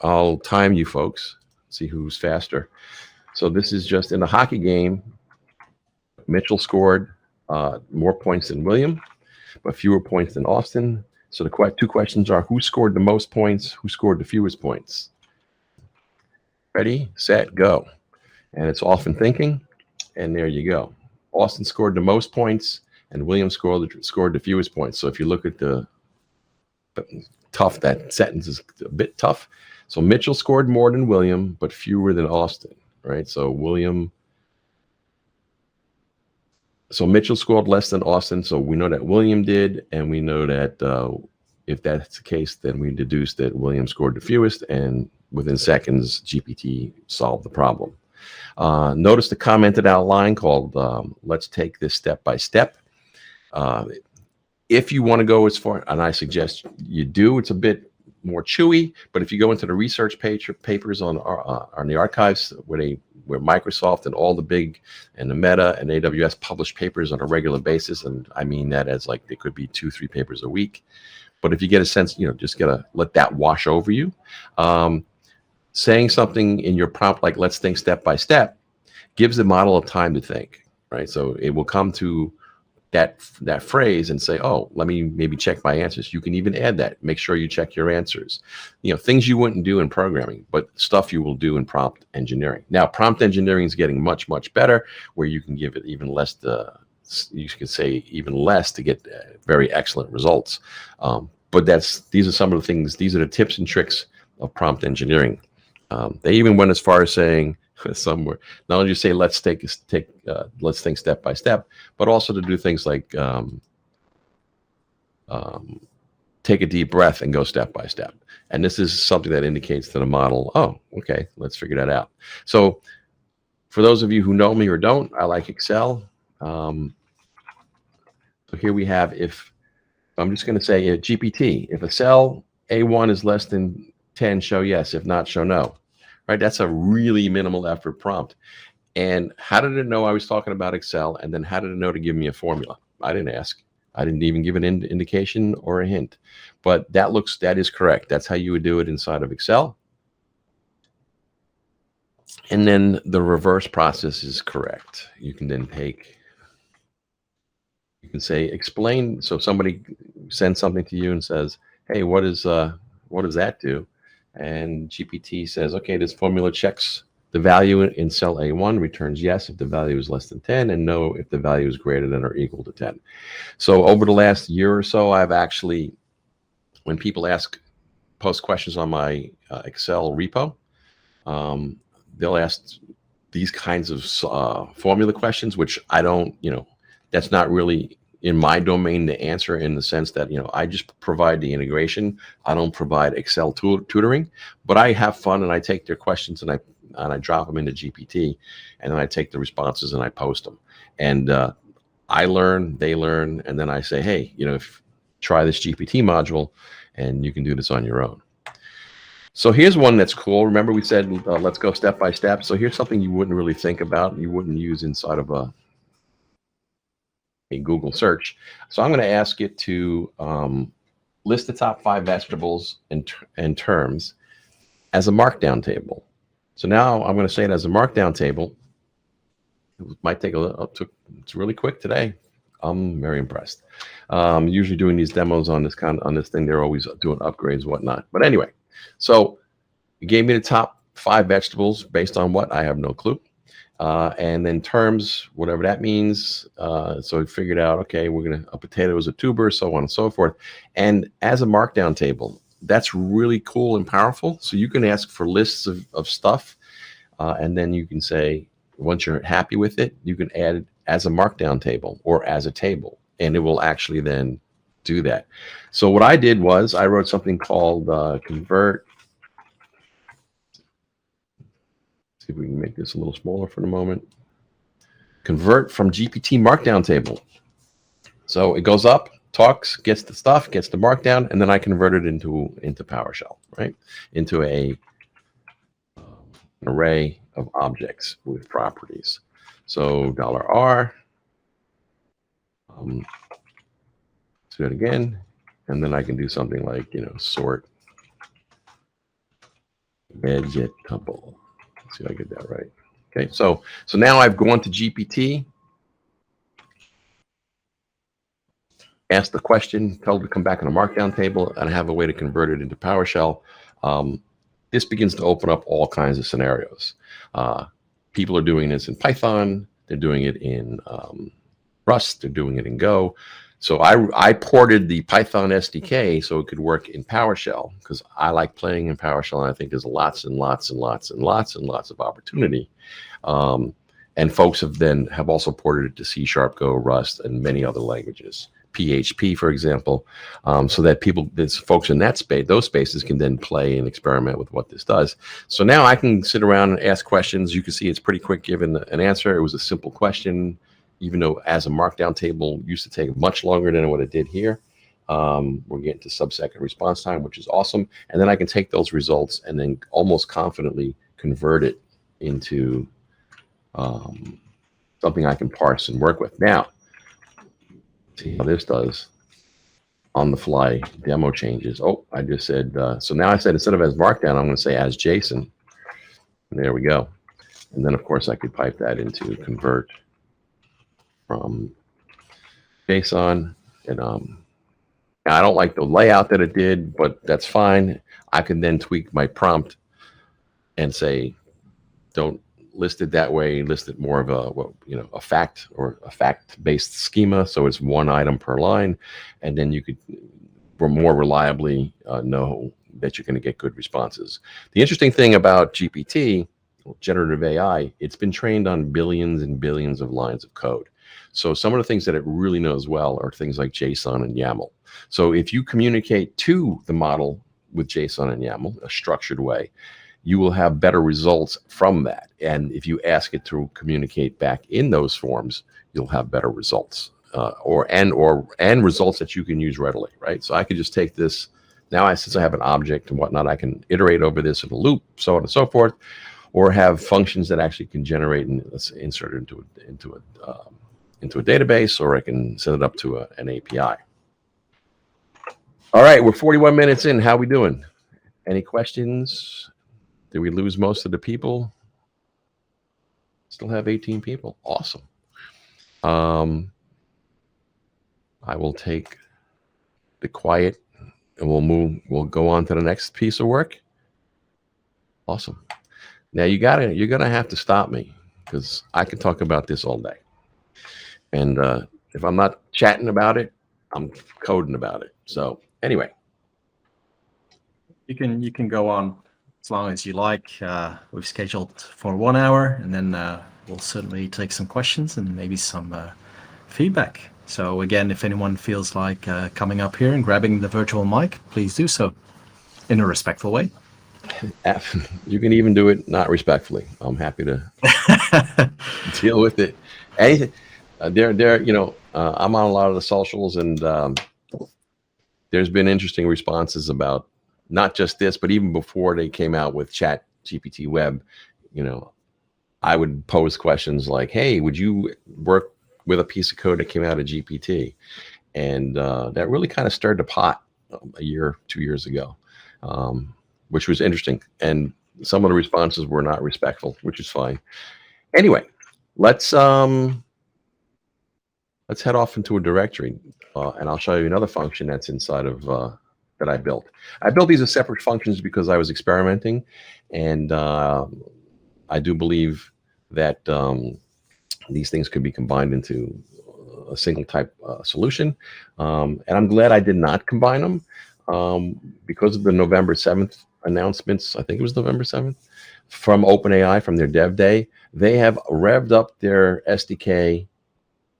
Speaker 1: I'll time you folks, see who's faster. So this is just in the hockey game. Mitchell scored more points than William, but fewer points than Austin. So the two questions are, who scored the most points? Who scored the fewest points? Ready, set, go. And it's often thinking, and there you go. Austin scored the most points, and William scored the fewest points. So if you look at that sentence is a bit tough. So Mitchell scored more than William, but fewer than Austin, right? So Mitchell scored less than Austin, so we know that William did, and we know that If that's the case, then we deduce that William scored the fewest, and within seconds, GPT solved the problem. Notice the commented out line called let's take this step by step. If you want to go as far, and I suggest you do, it's a bit more chewy, but if you go into the research papers on the archives where Microsoft and all the big and the Meta and AWS publish papers on a regular basis, and I mean that as like they could be 2-3 papers a week. But if you get a sense, just gotta let that wash over you. Saying something in your prompt like let's think step by step gives the model a time to think, right? So it will come to that phrase and say, oh, let me maybe check my answers. You can even add that. Make sure you check your answers. Things you wouldn't do in programming, but stuff you will do in prompt engineering. Now, prompt engineering is getting much, much better, where you can give it even less you could say even less to get very excellent results. But these are some of the things, these are the tips and tricks of prompt engineering. They even went as far as saying somewhere, not only you say let's think step by step, but also to do things like take a deep breath and go step by step. And this is something that indicates to the model, oh, okay, let's figure that out. So for those of you who know me or don't, I like Excel. So here we have, if I'm just going to say GPT, if a cell A1 is less than 10, show yes. If not, show no. Right? That's a really minimal effort prompt. And how did it know I was talking about Excel? And then how did it know to give me a formula? I didn't ask. I didn't even give an indication or a hint. But that is correct. That's how you would do it inside of Excel. And then the reverse process is correct. You can then you can say explain. So somebody sends something to you and says, hey, what does that do? And GPT says, okay, this formula checks the value in cell A1, returns yes if the value is less than 10, and no if the value is greater than or equal to 10. So over the last year or so, I've actually, when people post questions on my Excel repo, they'll ask these kinds of formula questions, which I don't, that's not really in my domain to answer, in the sense that, I just provide the integration. I don't provide Excel tutoring, but I have fun and I take their questions and I drop them into GPT, and then I take the responses and I post them. And I learn, they learn, and then I say, hey, try this GPT module and you can do this on your own. So here's one that's cool. Remember we said, let's go step by step. So here's something you wouldn't really think about. You wouldn't use inside of a Google search. So I'm going to ask it to list the top 5 vegetables and terms as a markdown table. So now I'm going to say it as a markdown table. It might take it's really quick today. I'm very impressed. Usually doing these demos on this thing, they're always doing upgrades, whatnot. But anyway, so it gave me the top 5 vegetables based on what? I have no clue. And then terms, whatever that means. So we figured out, okay, a potato is a tuber, so on and so forth. And as a markdown table, that's really cool and powerful. So you can ask for lists of stuff, and then you can say, once you're happy with it, you can add it as a markdown table or as a table, and it will actually then do that. So what I did was I wrote something called convert. See if we can make this a little smaller for the moment. Convert from GPT markdown table. So it goes up, talks, gets the stuff, gets the markdown, and then I convert it into PowerShell, right? Into an array of objects with properties. So $R, do that again, and then I can do something like, sort vegetable. Let's see if I get that right. Okay, so now I've gone to GPT, asked the question, told it to come back on a markdown table, and I have a way to convert it into PowerShell. This begins to open up all kinds of scenarios. People are doing this in Python. They're doing it in Rust. They're doing it in Go. So I ported the Python SDK so it could work in PowerShell, because I like playing in PowerShell, and I think there's lots and lots and lots and lots and lots of opportunity. And folks have also ported it to C#, Go, Rust, and many other languages. PHP, for example, so that folks in that space, those spaces can then play and experiment with what this does. So now I can sit around and ask questions. You can see it's pretty quick giving an answer. It was a simple question, even though as a markdown table used to take much longer than what it did here. We're getting to sub-second response time, which is awesome. And then I can take those results and then almost confidently convert it into something I can parse and work with. Now, see how this does on the fly demo changes. Oh, I just said, so now I said instead of as markdown, I'm going to say as JSON. And there we go. And then, of course, I could pipe that into convert from JSON. And I don't like the layout that it did, but that's fine. I can then tweak my prompt and say, don't list it that way, list it more of a fact or a fact-based schema. So it's one item per line. And then you could more reliably know that you're going to get good responses. The interesting thing about GPT, generative AI, it's been trained on billions and billions of lines of code. So some of the things that it really knows well are things like JSON and YAML. So if you communicate to the model with JSON and YAML, a structured way, you will have better results from that. And if you ask it to communicate back in those forms, you'll have better results and results that you can use readily, right? So I could just take this now, since I have an object and whatnot, I can iterate over this in a loop, so on and so forth, or have functions that actually can generate and insert it into a database, or I can set it up to an API. All right, we're 41 minutes in. How we doing? Any questions? Did we lose most of the people? Still have 18 people. Awesome. I will take the quiet and we'll go on to the next piece of work. Awesome. Now you're gonna have to stop me because I can talk about this all day. And if I'm not chatting about it, I'm coding about it. So anyway.
Speaker 2: You can go on as long as you like. We've scheduled for 1 hour, and then we'll certainly take some questions and maybe some feedback. So again, if anyone feels like coming up here and grabbing the virtual mic, please do so in a respectful way.
Speaker 1: You can even do it not respectfully. I'm happy to deal with it. Anything. I'm on a lot of the socials, and there's been interesting responses about not just this, but even before they came out with ChatGPT Web. I would pose questions like, "Hey, would you work with a piece of code that came out of GPT?" And that really kind of stirred the pot a year, 2 years ago, which was interesting. And some of the responses were not respectful, which is fine. Anyway, let's head off into a directory, and I'll show you another function that's inside of that I built. I built these as separate functions because I was experimenting, and I do believe that these things could be combined into a single type solution. And I'm glad I did not combine them because of the November 7th announcements. I think it was November 7th from OpenAI, from their dev day. They have revved up their SDK,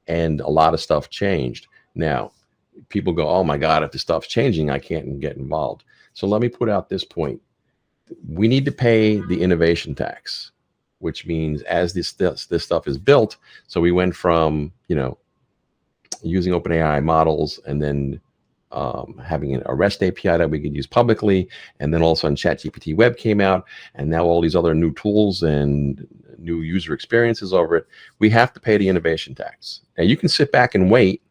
Speaker 1: and a lot of stuff changed. Now, people go, "Oh my God, if the stuff's changing, I can't get involved." So let me put out this point. We need to pay the innovation tax, which means as this stuff is built. So we went from, using OpenAI models, and then having a REST API that we could use publicly. And then also ChatGPT Web came out, and now all these other new tools and new user experiences over it. We have to pay the innovation tax. Now you can sit back and wait.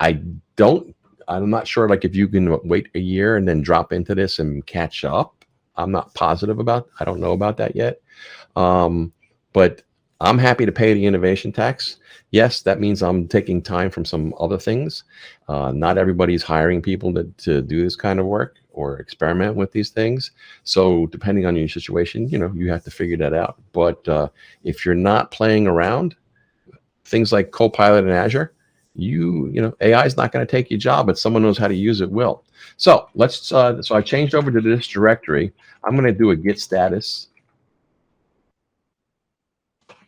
Speaker 1: I'm not sure, like, if you can wait a year and then drop into this and catch up. I'm not positive I don't know about that yet. But I'm happy to pay the innovation tax. Yes, that means I'm taking time from some other things. Not everybody's hiring people to do this kind of work or experiment with these things. So depending on your situation, you have to figure that out. But if you're not playing around, things like Copilot in Azure, AI is not going to take your job, but someone knows how to use it will. So so I changed over to this directory. I'm going to do a git status.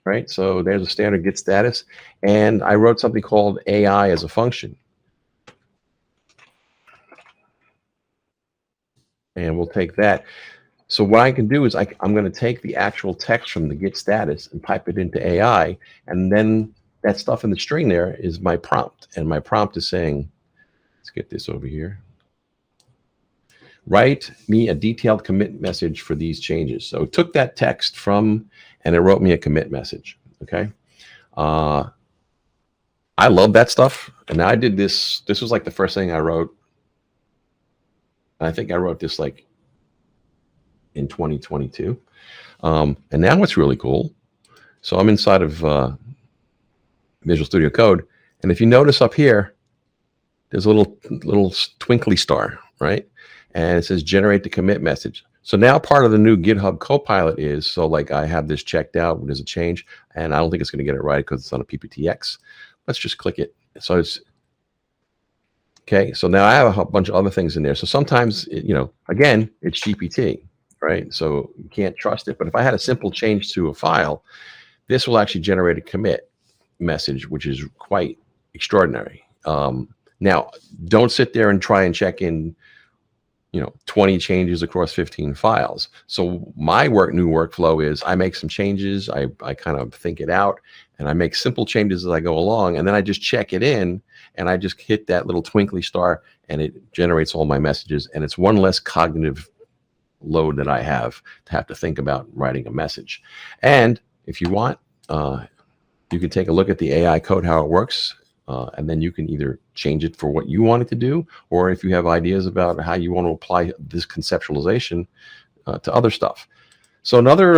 Speaker 1: Right, so there's a standard git status, and I wrote something called AI as a function. and we'll take that. So what I can do is I'm going to take the actual text from the get status and pipe it into AI, and then that stuff in the string there is my prompt, and my prompt is saying, let's get this over here. Write me a detailed commit message for these changes. So it took that text from, and it wrote me a commit message. Okay. I love that stuff. And I did this. This was like the first thing I wrote. I think I wrote this like in 2022. And now it's really cool. So I'm inside of Visual Studio Code. And if you notice up here, there's a little twinkly star, right? And it says generate the commit message. So now part of the new GitHub Copilot is, so like I have this checked out when there's a change, and I don't think it's going to get it right because it's on a PPTX. Let's just click it. So it's, okay, so now I have a bunch of other things in there. So sometimes, again, it's GPT, right? So you can't trust it. But if I had a simple change to a file, this will actually generate a commit message, which is quite extraordinary. Now, don't sit there and try and check in 20 changes across 15 files. So my new workflow is I make some changes, I kind of think it out, and I make simple changes as I go along, and then I just check it in, and I just hit that little twinkly star, and it generates all my messages, and it's one less cognitive load that I have to think about writing a message. And if you want, you can take a look at the AI code, how it works, and then you can either change it for what you want it to do, or if you have ideas about how you want to apply this conceptualization to other stuff. So another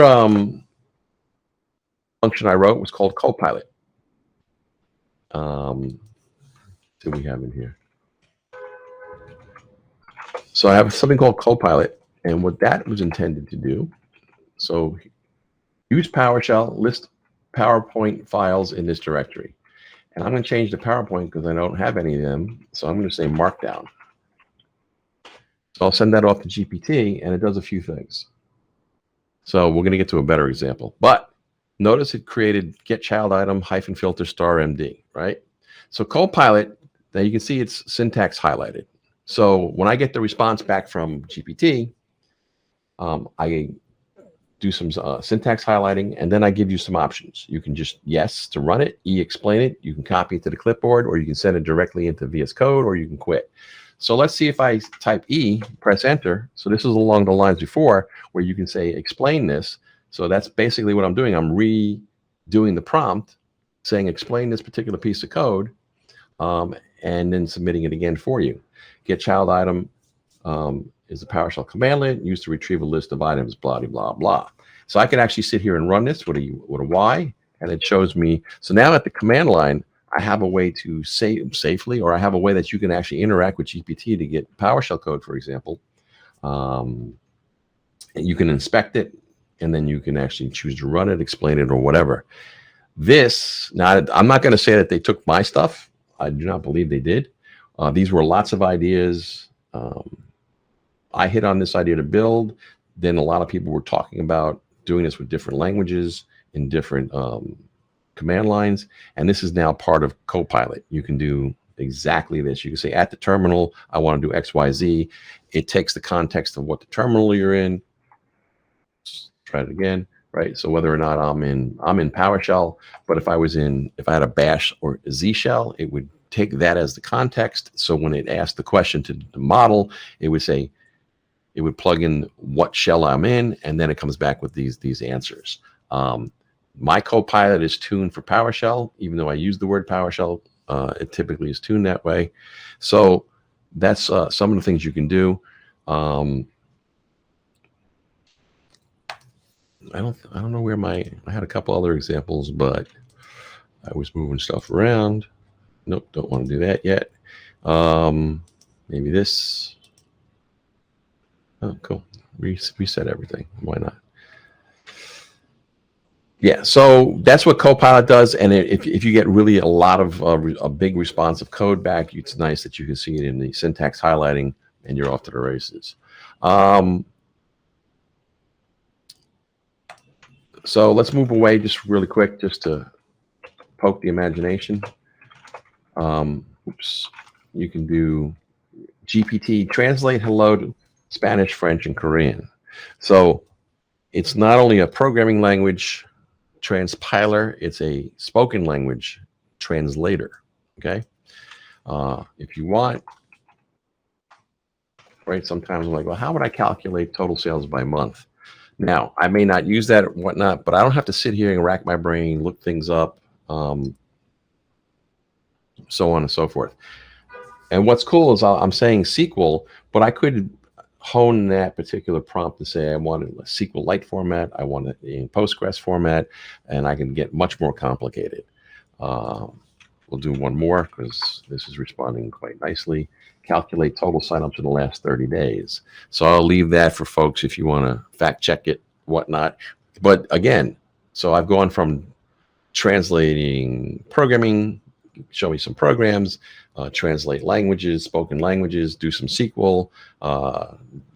Speaker 1: function I wrote was called Copilot. What do we have in here? So I have something called Copilot, and what that was intended to do, so use PowerShell, list PowerPoint files in this directory. And I'm going to change the PowerPoint because I don't have any of them. So I'm going to say Markdown. So I'll send that off to GPT, and it does a few things. So we're going to get to a better example. But notice it created get child item -filter *MD, right? So Copilot, now you can see its syntax highlighted. So when I get the response back from GPT, I do some syntax highlighting, and then I give you some options. You can just yes to run it, E explain it, you can copy it to the clipboard, or you can send it directly into VS Code, or you can quit. So let's see if I type E, press enter. So this is along the lines before where you can say explain this. So that's basically what I'm doing. I'm redoing the prompt, saying explain this particular piece of code, and then submitting it again for you. Get child item is the PowerShell commandlet used to retrieve a list of items, blah, blah, blah. So I can actually sit here and run this with a Y, and it shows me. So now at the command line, I have a way to save safely, or I have a way that you can actually interact with GPT to get PowerShell code, for example. And you can inspect it, and then you can actually choose to run it, explain it, or whatever. This, now I'm not going to say that they took my stuff. I do not believe they did. These were lots of ideas. I hit on this idea to build. Then a lot of people were talking about doing this with different languages in different command lines. And this is now part of Copilot. You can do exactly this. You can say at the terminal, I want to do X, Y, Z. It takes the context of what the terminal you're in. Let's try it again, right? So whether or not I'm in PowerShell, but if I had a Bash or a Z shell, it would take that as the context. So when it asked the question to the model, it would say, it would plug in what shell I'm in, and then it comes back with these answers. My Copilot is tuned for PowerShell, even though I use the word PowerShell, it typically is tuned that way. So that's some of the things you can do. I don't know where I had a couple other examples, but I was moving stuff around. Nope, don't want to do that yet. Maybe this. Oh, cool. Reset everything. Why not? Yeah, so that's what Copilot does. And if you get really a lot of a big responsive code back, it's nice that you can see it in the syntax highlighting, and you're off to the races. So let's move away just really quick, just to poke the imagination. Oops. You can do GPT translate hello Spanish, French, and Korean. So it's not only a programming language transpiler, it's a spoken language translator. Okay. If you want, right, sometimes I'm like, well, how would I calculate total sales by month? Now, I may not use that or whatnot, but I don't have to sit here and rack my brain, look things up, so on and so forth. And what's cool is I'm saying SQL, but I could hone that particular prompt to say I want a SQLite format, I want it in Postgres format, and I can get much more complicated. We'll do one more because this is responding quite nicely. Calculate total signups in the last 30 days. So I'll leave that for folks if you want to fact check it, whatnot. But again, so I've gone from translating programming, show me some programs, translate languages, spoken languages, do some SQL.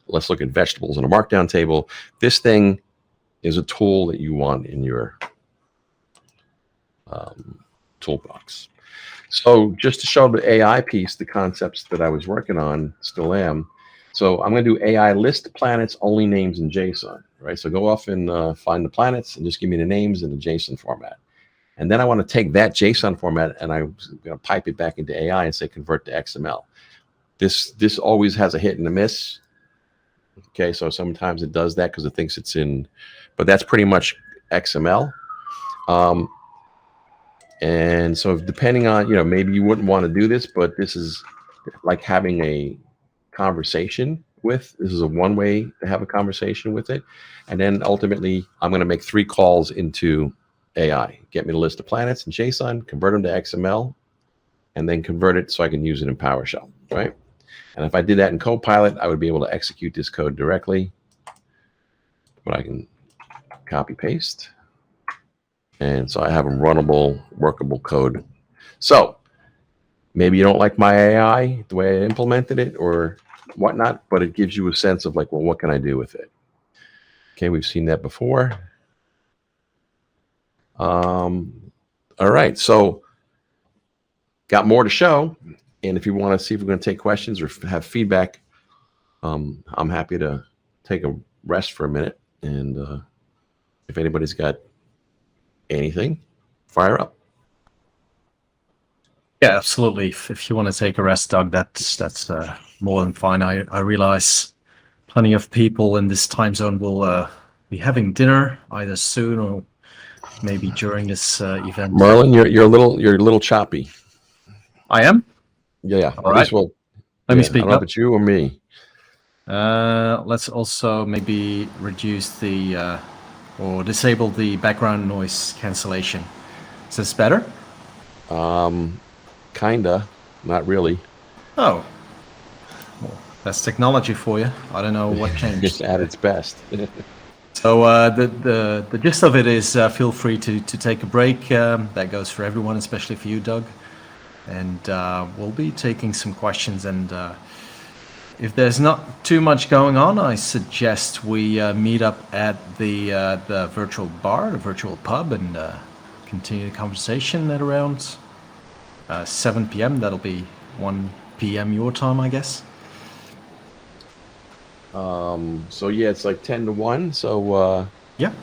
Speaker 1: Let's look at vegetables in a markdown table. This thing is a tool that you want in your toolbox. So just to show the AI piece, the concepts that I was working on, still am. So I'm going to do AI list planets, only names in JSON, right? So go off and find the planets and just give me the names in the JSON format. And then I want to take that JSON format and I'm going to pipe it back into AI and say convert to XML. This always has a hit and a miss. Okay, so sometimes it does that because it thinks it's in, but that's pretty much XML. And so depending on, maybe you wouldn't want to do this, but this is like having a conversation with. This is a one way to have a conversation with it. And then ultimately, I'm going to make 3 calls into AI. Get me the list of planets in JSON, convert them to XML, and then convert it so I can use it in PowerShell, right? And if I did that in Copilot, I would be able to execute this code directly. But I can copy paste. And so I have a runnable, workable code. So maybe you don't like my AI, the way I implemented it or whatnot, but it gives you a sense of like, well, what can I do with it? Okay, we've seen that before. All right, so got more to show. And if you want to see if we're going to take questions or have feedback, I'm happy to take a rest for a minute. And if anybody's got anything, fire up.
Speaker 2: Yeah, absolutely. If you want to take a rest, Doug, that's more than fine. I realize plenty of people in this time zone will be having dinner either soon or maybe during this event.
Speaker 1: Merlin, you're a little choppy.
Speaker 2: I am?
Speaker 1: Yeah.
Speaker 2: All right. Let me speak
Speaker 1: I don't know
Speaker 2: up.
Speaker 1: if it's you or me.
Speaker 2: Let's also maybe reduce the or disable the background noise cancellation. Is this better?
Speaker 1: Kinda, not really.
Speaker 2: Oh, well, that's technology for you. I don't know what changed.
Speaker 1: It's at its best.
Speaker 2: So the gist of it is feel free to take a break. That goes for everyone, especially for you, Doug. And we'll be taking some questions. And if there's not too much going on, I suggest we meet up at the virtual bar, the virtual pub, and continue the conversation at around 7 p.m. That'll be 1 p.m. your time, I guess.
Speaker 1: So yeah, it's like 10 to 1. So
Speaker 2: Yeah. Do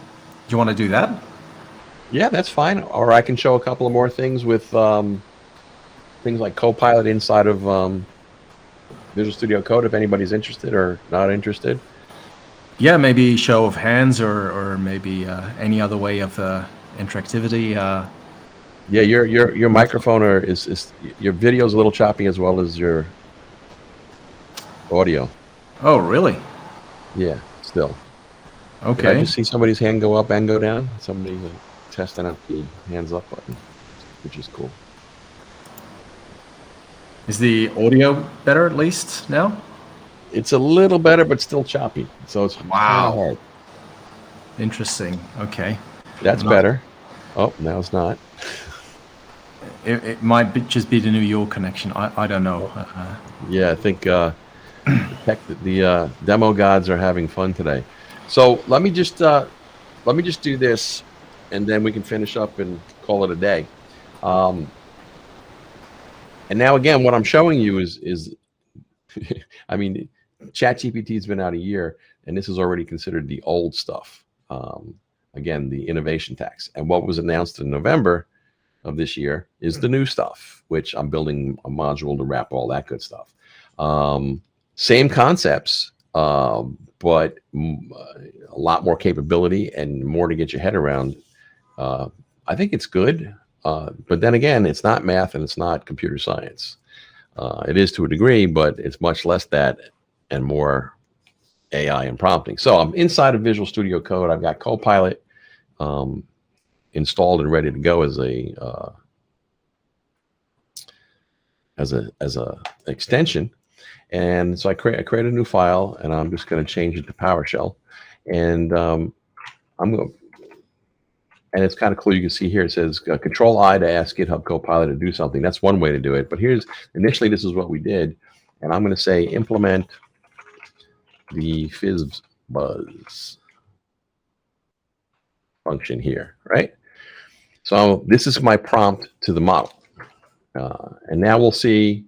Speaker 2: you want to do that?
Speaker 1: yeah, that's fine. Or I can show a couple of more things with things like Copilot inside of Visual Studio Code if anybody's interested or not interested.
Speaker 2: Yeah, maybe show of hands or maybe any other way of interactivity.
Speaker 1: Yeah, your microphone is your video is a little choppy as well as your audio.
Speaker 2: Oh, really?
Speaker 1: Yeah, still.
Speaker 2: Okay.
Speaker 1: Did I just see somebody's hand go up and go down? Somebody's testing out the hands up button, which is cool.
Speaker 2: Is the audio better at least now?
Speaker 1: It's a little better, but still choppy. So it's
Speaker 2: Wow.
Speaker 1: kind of hard.
Speaker 2: Interesting. Okay.
Speaker 1: That's better. Oh, now it's not.
Speaker 2: It might just be the New York connection. I don't know.
Speaker 1: Yeah, I think the demo gods are having fun today. So let me just do this, and then we can finish up and call it a day. And now again, what I'm showing you is I mean, ChatGPT has been out a year, and this is already considered the old stuff. Again, the innovation tax. And what was announced in November of this year is the new stuff, which I'm building a module to wrap all that good stuff. Same concepts, but a lot more capability and more to get your head around. I think it's good, but then again, it's not math and it's not computer science. It is to a degree, but it's much less that and more AI and prompting. So I'm inside of Visual Studio Code. I've got Copilot installed and ready to go as a extension. And so I create a new file, and I'm just going to change it to PowerShell. And and it's kind of cool. You can see here it says Control I to ask GitHub Copilot to do something. That's one way to do it. But initially this is what we did, and I'm going to say implement the FizzBuzz function here, right? So this is my prompt to the model, and now we'll see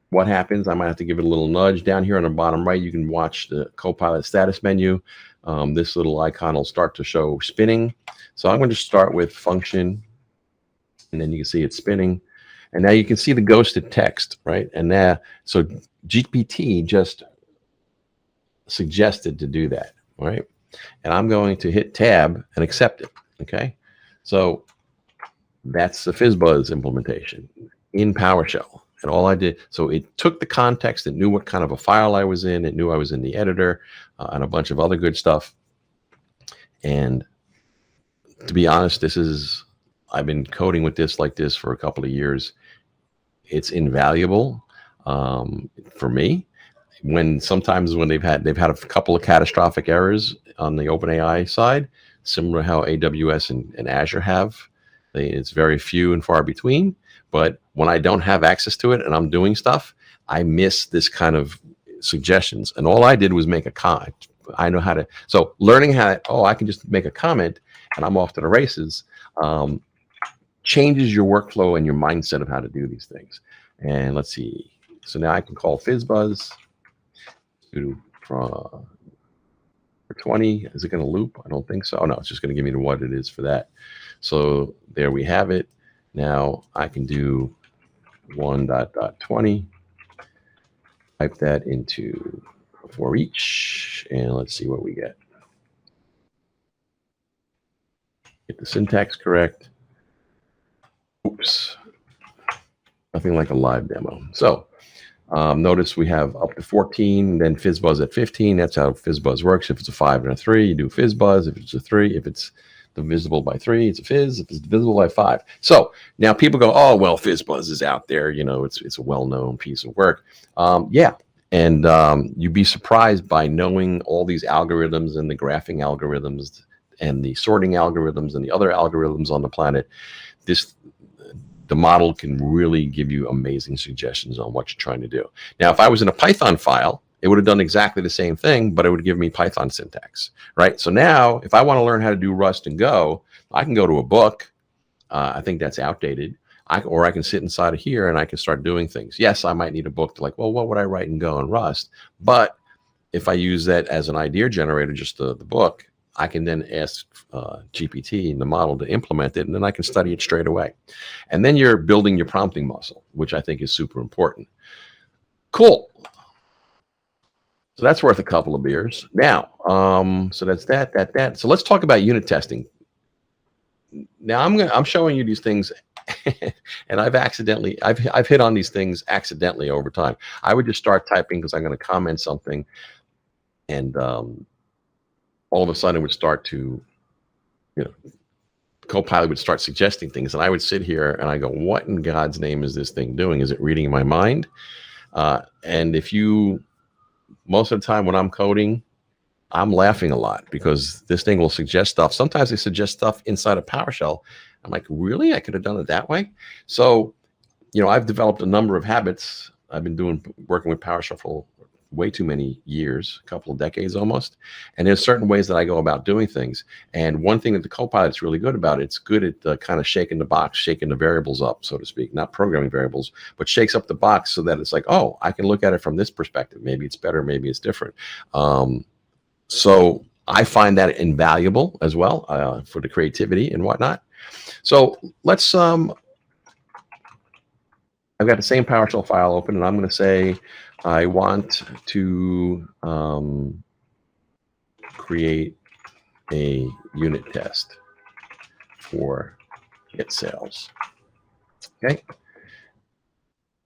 Speaker 1: what happens. I might have to give it a little nudge. Down here on the bottom right, you can watch the Copilot status menu. This little icon will start to show spinning. So I'm going to start with function, and then you can see it spinning. And now you can see the ghosted text, right? And now, so GPT just suggested to do that, right? And I'm going to hit tab and accept it, okay? So that's the FizzBuzz implementation in PowerShell. And all I did, so it took the context, it knew what kind of a file I was in, it knew I was in the editor, and a bunch of other good stuff. And to be honest, I've been coding with this like this for a couple of years. It's invaluable for me. Sometimes when they've had a couple of catastrophic errors on the OpenAI side, similar to how AWS and Azure have. It's very few and far between. But when I don't have access to it and I'm doing stuff, I miss this kind of suggestions. And all I did was make a comment. I know how to. So learning I can just make a comment and I'm off to the races. Changes your workflow and your mindset of how to do these things. And let's see. So now I can call FizzBuzz for 20. Is it going to loop? I don't think so. Oh, no, it's just going to give me what it is for that. So there we have it. Now I can do 1.20. Type that into for each, and let's see what we get. Get the syntax correct. Oops. Nothing like a live demo. So notice we have up to 14, then FizzBuzz at 15. That's how FizzBuzz works. If it's a 5 and a 3, you do FizzBuzz. If it's a 3, if it's divisible by 3, it's a fizz. If it's divisible by 5. So now people go, oh, well, FizzBuzz is out there. You know, it's a well-known piece of work. Yeah. And you'd be surprised by knowing all these algorithms and the graphing algorithms and the sorting algorithms and the other algorithms on the planet. The model can really give you amazing suggestions on what you're trying to do. Now, if I was in a Python file, it would have done exactly the same thing, but it would give me Python syntax, right? So now, if I want to learn how to do Rust and Go, I can go to a book. I think that's outdated. Or I can sit inside of here and I can start doing things. Yes, I might need a book to well, what would I write in Go and Rust? But if I use that as an idea generator, just the book, I can then ask GPT and the model to implement it, and then I can study it straight away. And then you're building your prompting muscle, which I think is super important. Cool. So that's worth a couple of beers. Now, so that's that. So let's talk about unit testing. Now I'm showing you these things, and I've hit on these things accidentally over time. I would just start typing because I'm going to comment something, and all of a sudden it would start to, Copilot would start suggesting things, and I would sit here and I go, what in God's name is this thing doing? Is it reading my mind? And most of the time when I'm coding, I'm laughing a lot because this thing will suggest stuff. Sometimes they suggest stuff inside of PowerShell. I'm like, really? I could have done it that way? So, I've developed a number of habits. I've been working with PowerShell for way too many years, a couple of decades almost. And there's certain ways that I go about doing things. And one thing that the Copilot's really good about, it's good at kind of shaking the box, shaking the variables up, so to speak, not programming variables, but shakes up the box so that it's like, oh, I can look at it from this perspective. Maybe it's better, maybe it's different. So I find that invaluable as well for the creativity and whatnot. So let's, I've got the same PowerShell file open, and I'm going to say I want to create a unit test for get sales. Okay.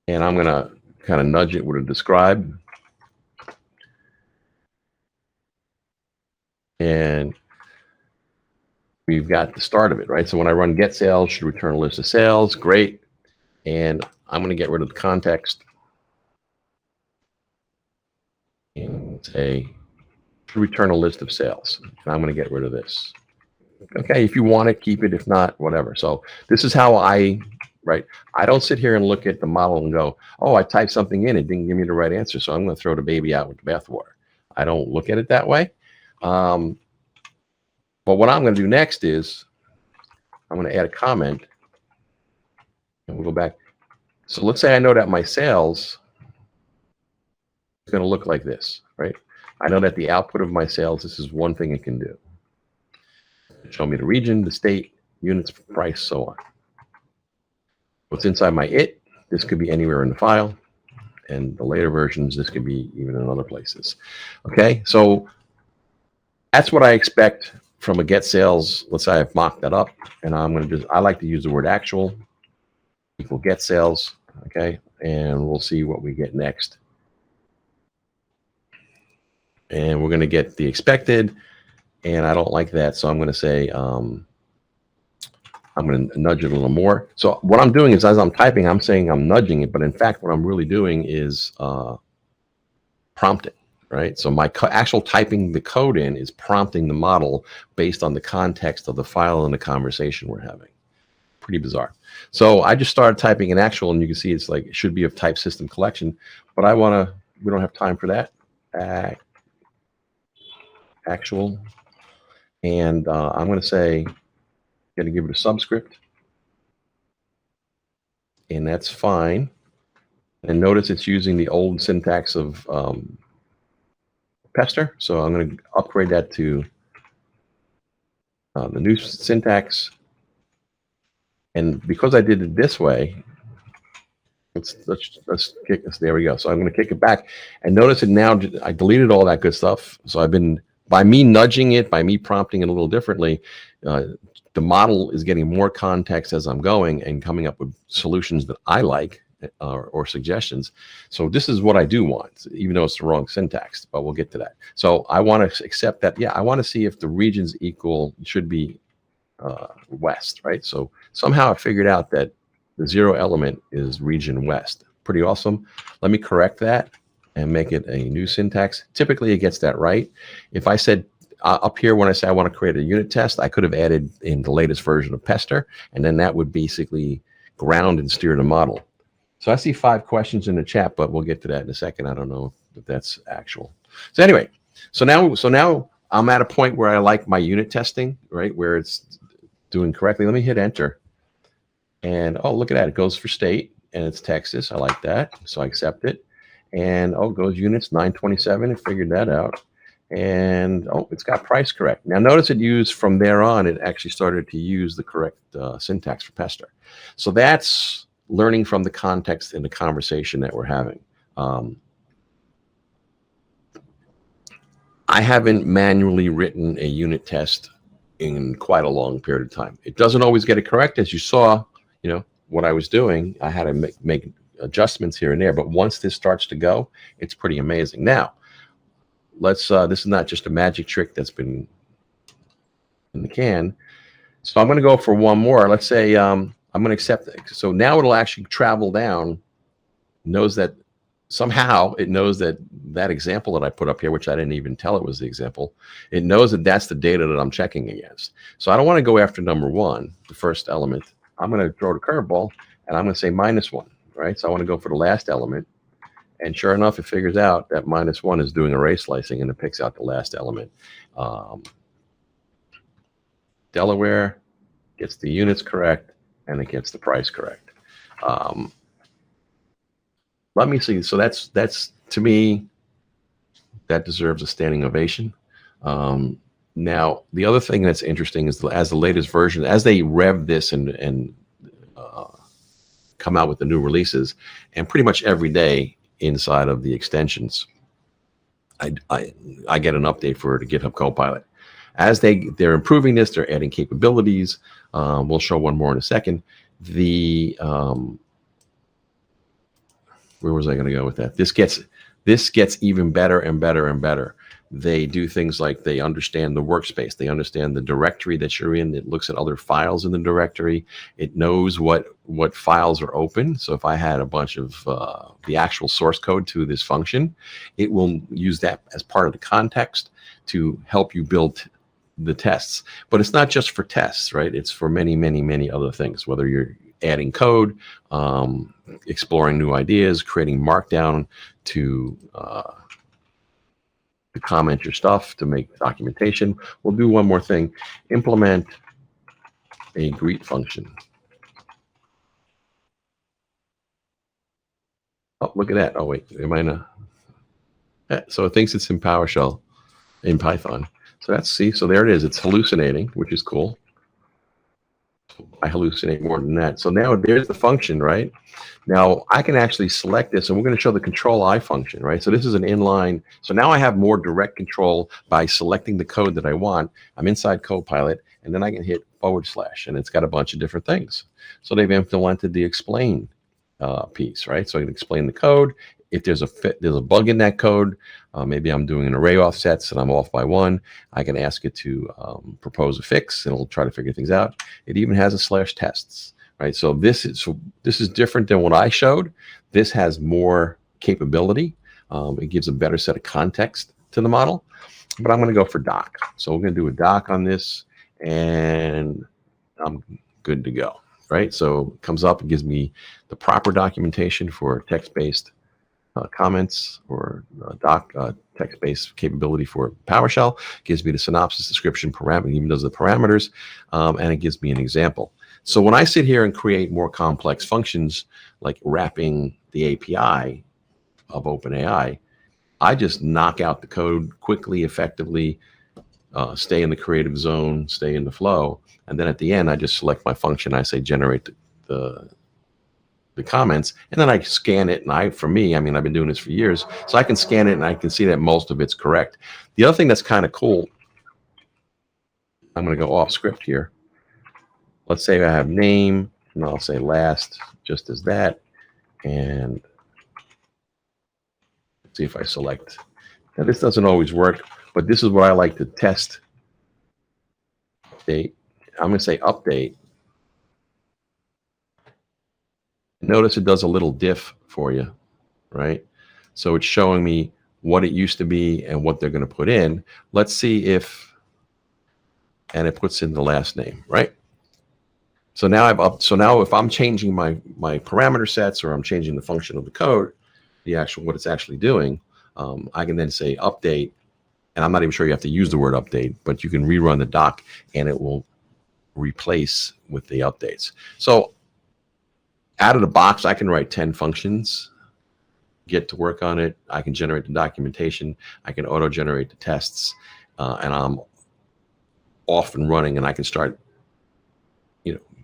Speaker 1: And I'm going to kind of nudge it with a describe. And we've got the start of it, right? So when I run get sales, should return a list of sales. Great. And I'm going to get rid of the context and say return a list of sales. And I'm going to get rid of this. Okay, if you want it, keep it. If not, whatever. So this is how I don't sit here and look at the model and go, oh, I typed something in, it didn't give me the right answer, so I'm going to throw the baby out with the bathwater. I don't look at it that way. But what I'm going to do next is I'm going to add a comment, and we'll go back. So let's say I know that my sales is going to look like this, right? I know that the output of my sales, this is one thing it can do. Show me the region, the state, units, price, so on. What's inside my it, this could be anywhere in the file. And the later versions, this could be even in other places. Okay, so that's what I expect from a get sales. Let's say I've mocked that up, and I'm going to just, I like to use the word actual equal get sales. Okay, and we'll see what we get next. And we're going to get the expected, and I don't like that, so I'm going to say, I'm going to nudge it a little more. So what I'm doing is, as I'm typing, I'm saying I'm nudging it, but in fact, what I'm really doing is prompting, right? So my actual typing the code in is prompting the model based on the context of the file and the conversation we're having. Pretty bizarre. So I just started typing in actual, and you can see it's like, it should be of type system collection, but we don't have time for that. Actual. And I'm going to say, going to give it a subscript, and that's fine. And notice it's using the old syntax of Pester, so I'm going to upgrade that to the new syntax. And because I did it this way, let's kick this. There we go. So I'm going to kick it back, and notice it now. I deleted all that good stuff. So I've been, by me nudging it, by me prompting it a little differently, the model is getting more context as I'm going and coming up with solutions that I like or suggestions. So this is what I do want, even though it's the wrong syntax, but we'll get to that. So I want to accept that. Yeah, I want to see if the regions should be west, right? So somehow I figured out that the 0 element is region west. Pretty awesome. Let me correct that and make it a new syntax. Typically it gets that right. If I said up here, when I say I want to create a unit test, I could have added in the latest version of Pester, and then that would basically ground and steer the model. So I see 5 questions in the chat, but we'll get to that in a second. I don't know if that's actual. So anyway, so now I'm at a point where I like my unit testing, right, where it's doing correctly. Let me hit enter, and oh, look at that, it goes for state, and it's Texas. I like that, so I accept it. And oh, it goes units 927. I figured that out. And oh, it's got price correct. Now notice it used, from there on, it actually started to use the correct syntax for Pester. So that's learning from the context in the conversation that we're having. I haven't manually written a unit test in quite a long period of time. It doesn't always get it correct, as you saw. You know what I was doing. I had to make adjustments here and there, but once this starts to go, it's pretty amazing. Now let's this is not just a magic trick that's been in the can, so I'm going to go for one more. Let's say I'm going to accept it. So now it'll actually travel down, knows that somehow it knows that that example that I put up here, which I didn't even tell it was the example, it knows that that's the data that I'm checking against. So I don't want to go after number 1, the first element. I'm going to throw the curveball, and I'm going to say -1, right? So I want to go for the last element, And sure enough, it figures out that -1 is doing array slicing, and it picks out the last element. Delaware gets the units correct, and it gets the price correct. Let me see. So that's to me, that deserves a standing ovation. Now, the other thing that's interesting is as the latest version, as they rev this and come out with the new releases, and pretty much every day inside of the extensions, I get an update for the GitHub Copilot. As they're improving this, they're adding capabilities. We'll show one more in a second. Where was I going to go with that? This gets even better and better and better. They do things like they understand the workspace. They understand the directory that you're in. It looks at other files in the directory. It knows what files are open. So if I had a bunch of the actual source code to this function, it will use that as part of the context to help you build the tests. But it's not just for tests, right? It's for many, many, many other things, whether you're adding code, exploring new ideas, creating Markdown to comment your stuff, to make documentation. We'll do one more thing. Implement a greet function. Oh, look at that. Oh, wait. Am I not? Yeah, so it thinks it's in PowerShell in Python. So so there it is. It's hallucinating, which is cool. I hallucinate more than that. So now there's the function, right? Now I can actually select this, and we're going to show the control I function, right? So this is an inline. So now I have more direct control by selecting the code that I want. I'm inside Copilot, and then I can hit /, and it's got a bunch of different things. So they've implemented the explain piece, right? So I can explain the code. If there's a bug in that code, maybe I'm doing an array offsets and I'm off by 1, I can ask it to propose a fix, and it'll try to figure things out. It even has a /tests, right? So this is different than what I showed. This has more capability. It gives a better set of context to the model. But I'm going to go for doc. So we're going to do a doc on this, and I'm good to go, right? So it comes up and gives me the proper documentation for text-based comments, or text-based capability for PowerShell. Gives me the synopsis, description, parameter, even does the parameters, and it gives me an example. So when I sit here and create more complex functions, like wrapping the API of OpenAI, I just knock out the code quickly, effectively, stay in the creative zone, stay in the flow, and then at the end, I just select my function. I say generate the comments, and then I scan it. And for me, I mean, I've been doing this for years, so I can scan it and I can see that most of it's correct. The other thing that's kind of cool, I'm going to go off script here. Let's say I have name, and I'll say last, just as that, and see if I select. Now this doesn't always work, but this is what I like to test. Update. I'm going to say update. Notice it does a little diff for you, right? So it's showing me what it used to be and what they're going to put in. Let's see if, and it puts in the last name, right? So now so now if I'm changing my parameter sets, or I'm changing the function of the code, what it's actually doing, I can then say update, and I'm not even sure you have to use the word update, but you can rerun the doc and it will replace with the updates. So out of the box, I can write 10 functions, get to work on it. I can generate the documentation. I can auto-generate the tests, and I'm off and running, and I can start,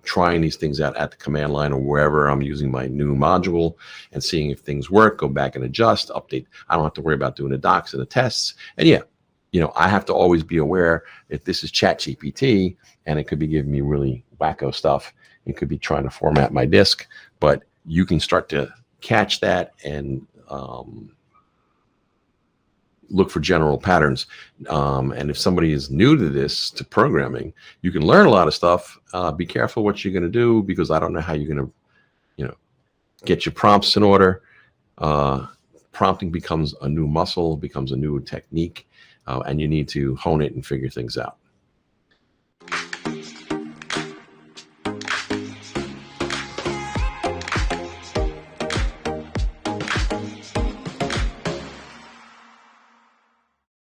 Speaker 1: trying these things out at the command line or wherever I'm using my new module and seeing if things work, go back and adjust, update. I don't have to worry about doing the docs and the tests. And yeah, I have to always be aware if this is ChatGPT, and it could be giving me really wacko stuff. It could be trying to format my disk, but you can start to catch that and look for general patterns. And if somebody is new to to programming, you can learn a lot of stuff. Be careful what you're going to do, because I don't know how you're going to, get your prompts in order. Prompting becomes a new muscle, becomes a new technique, and you need to hone it and figure things out.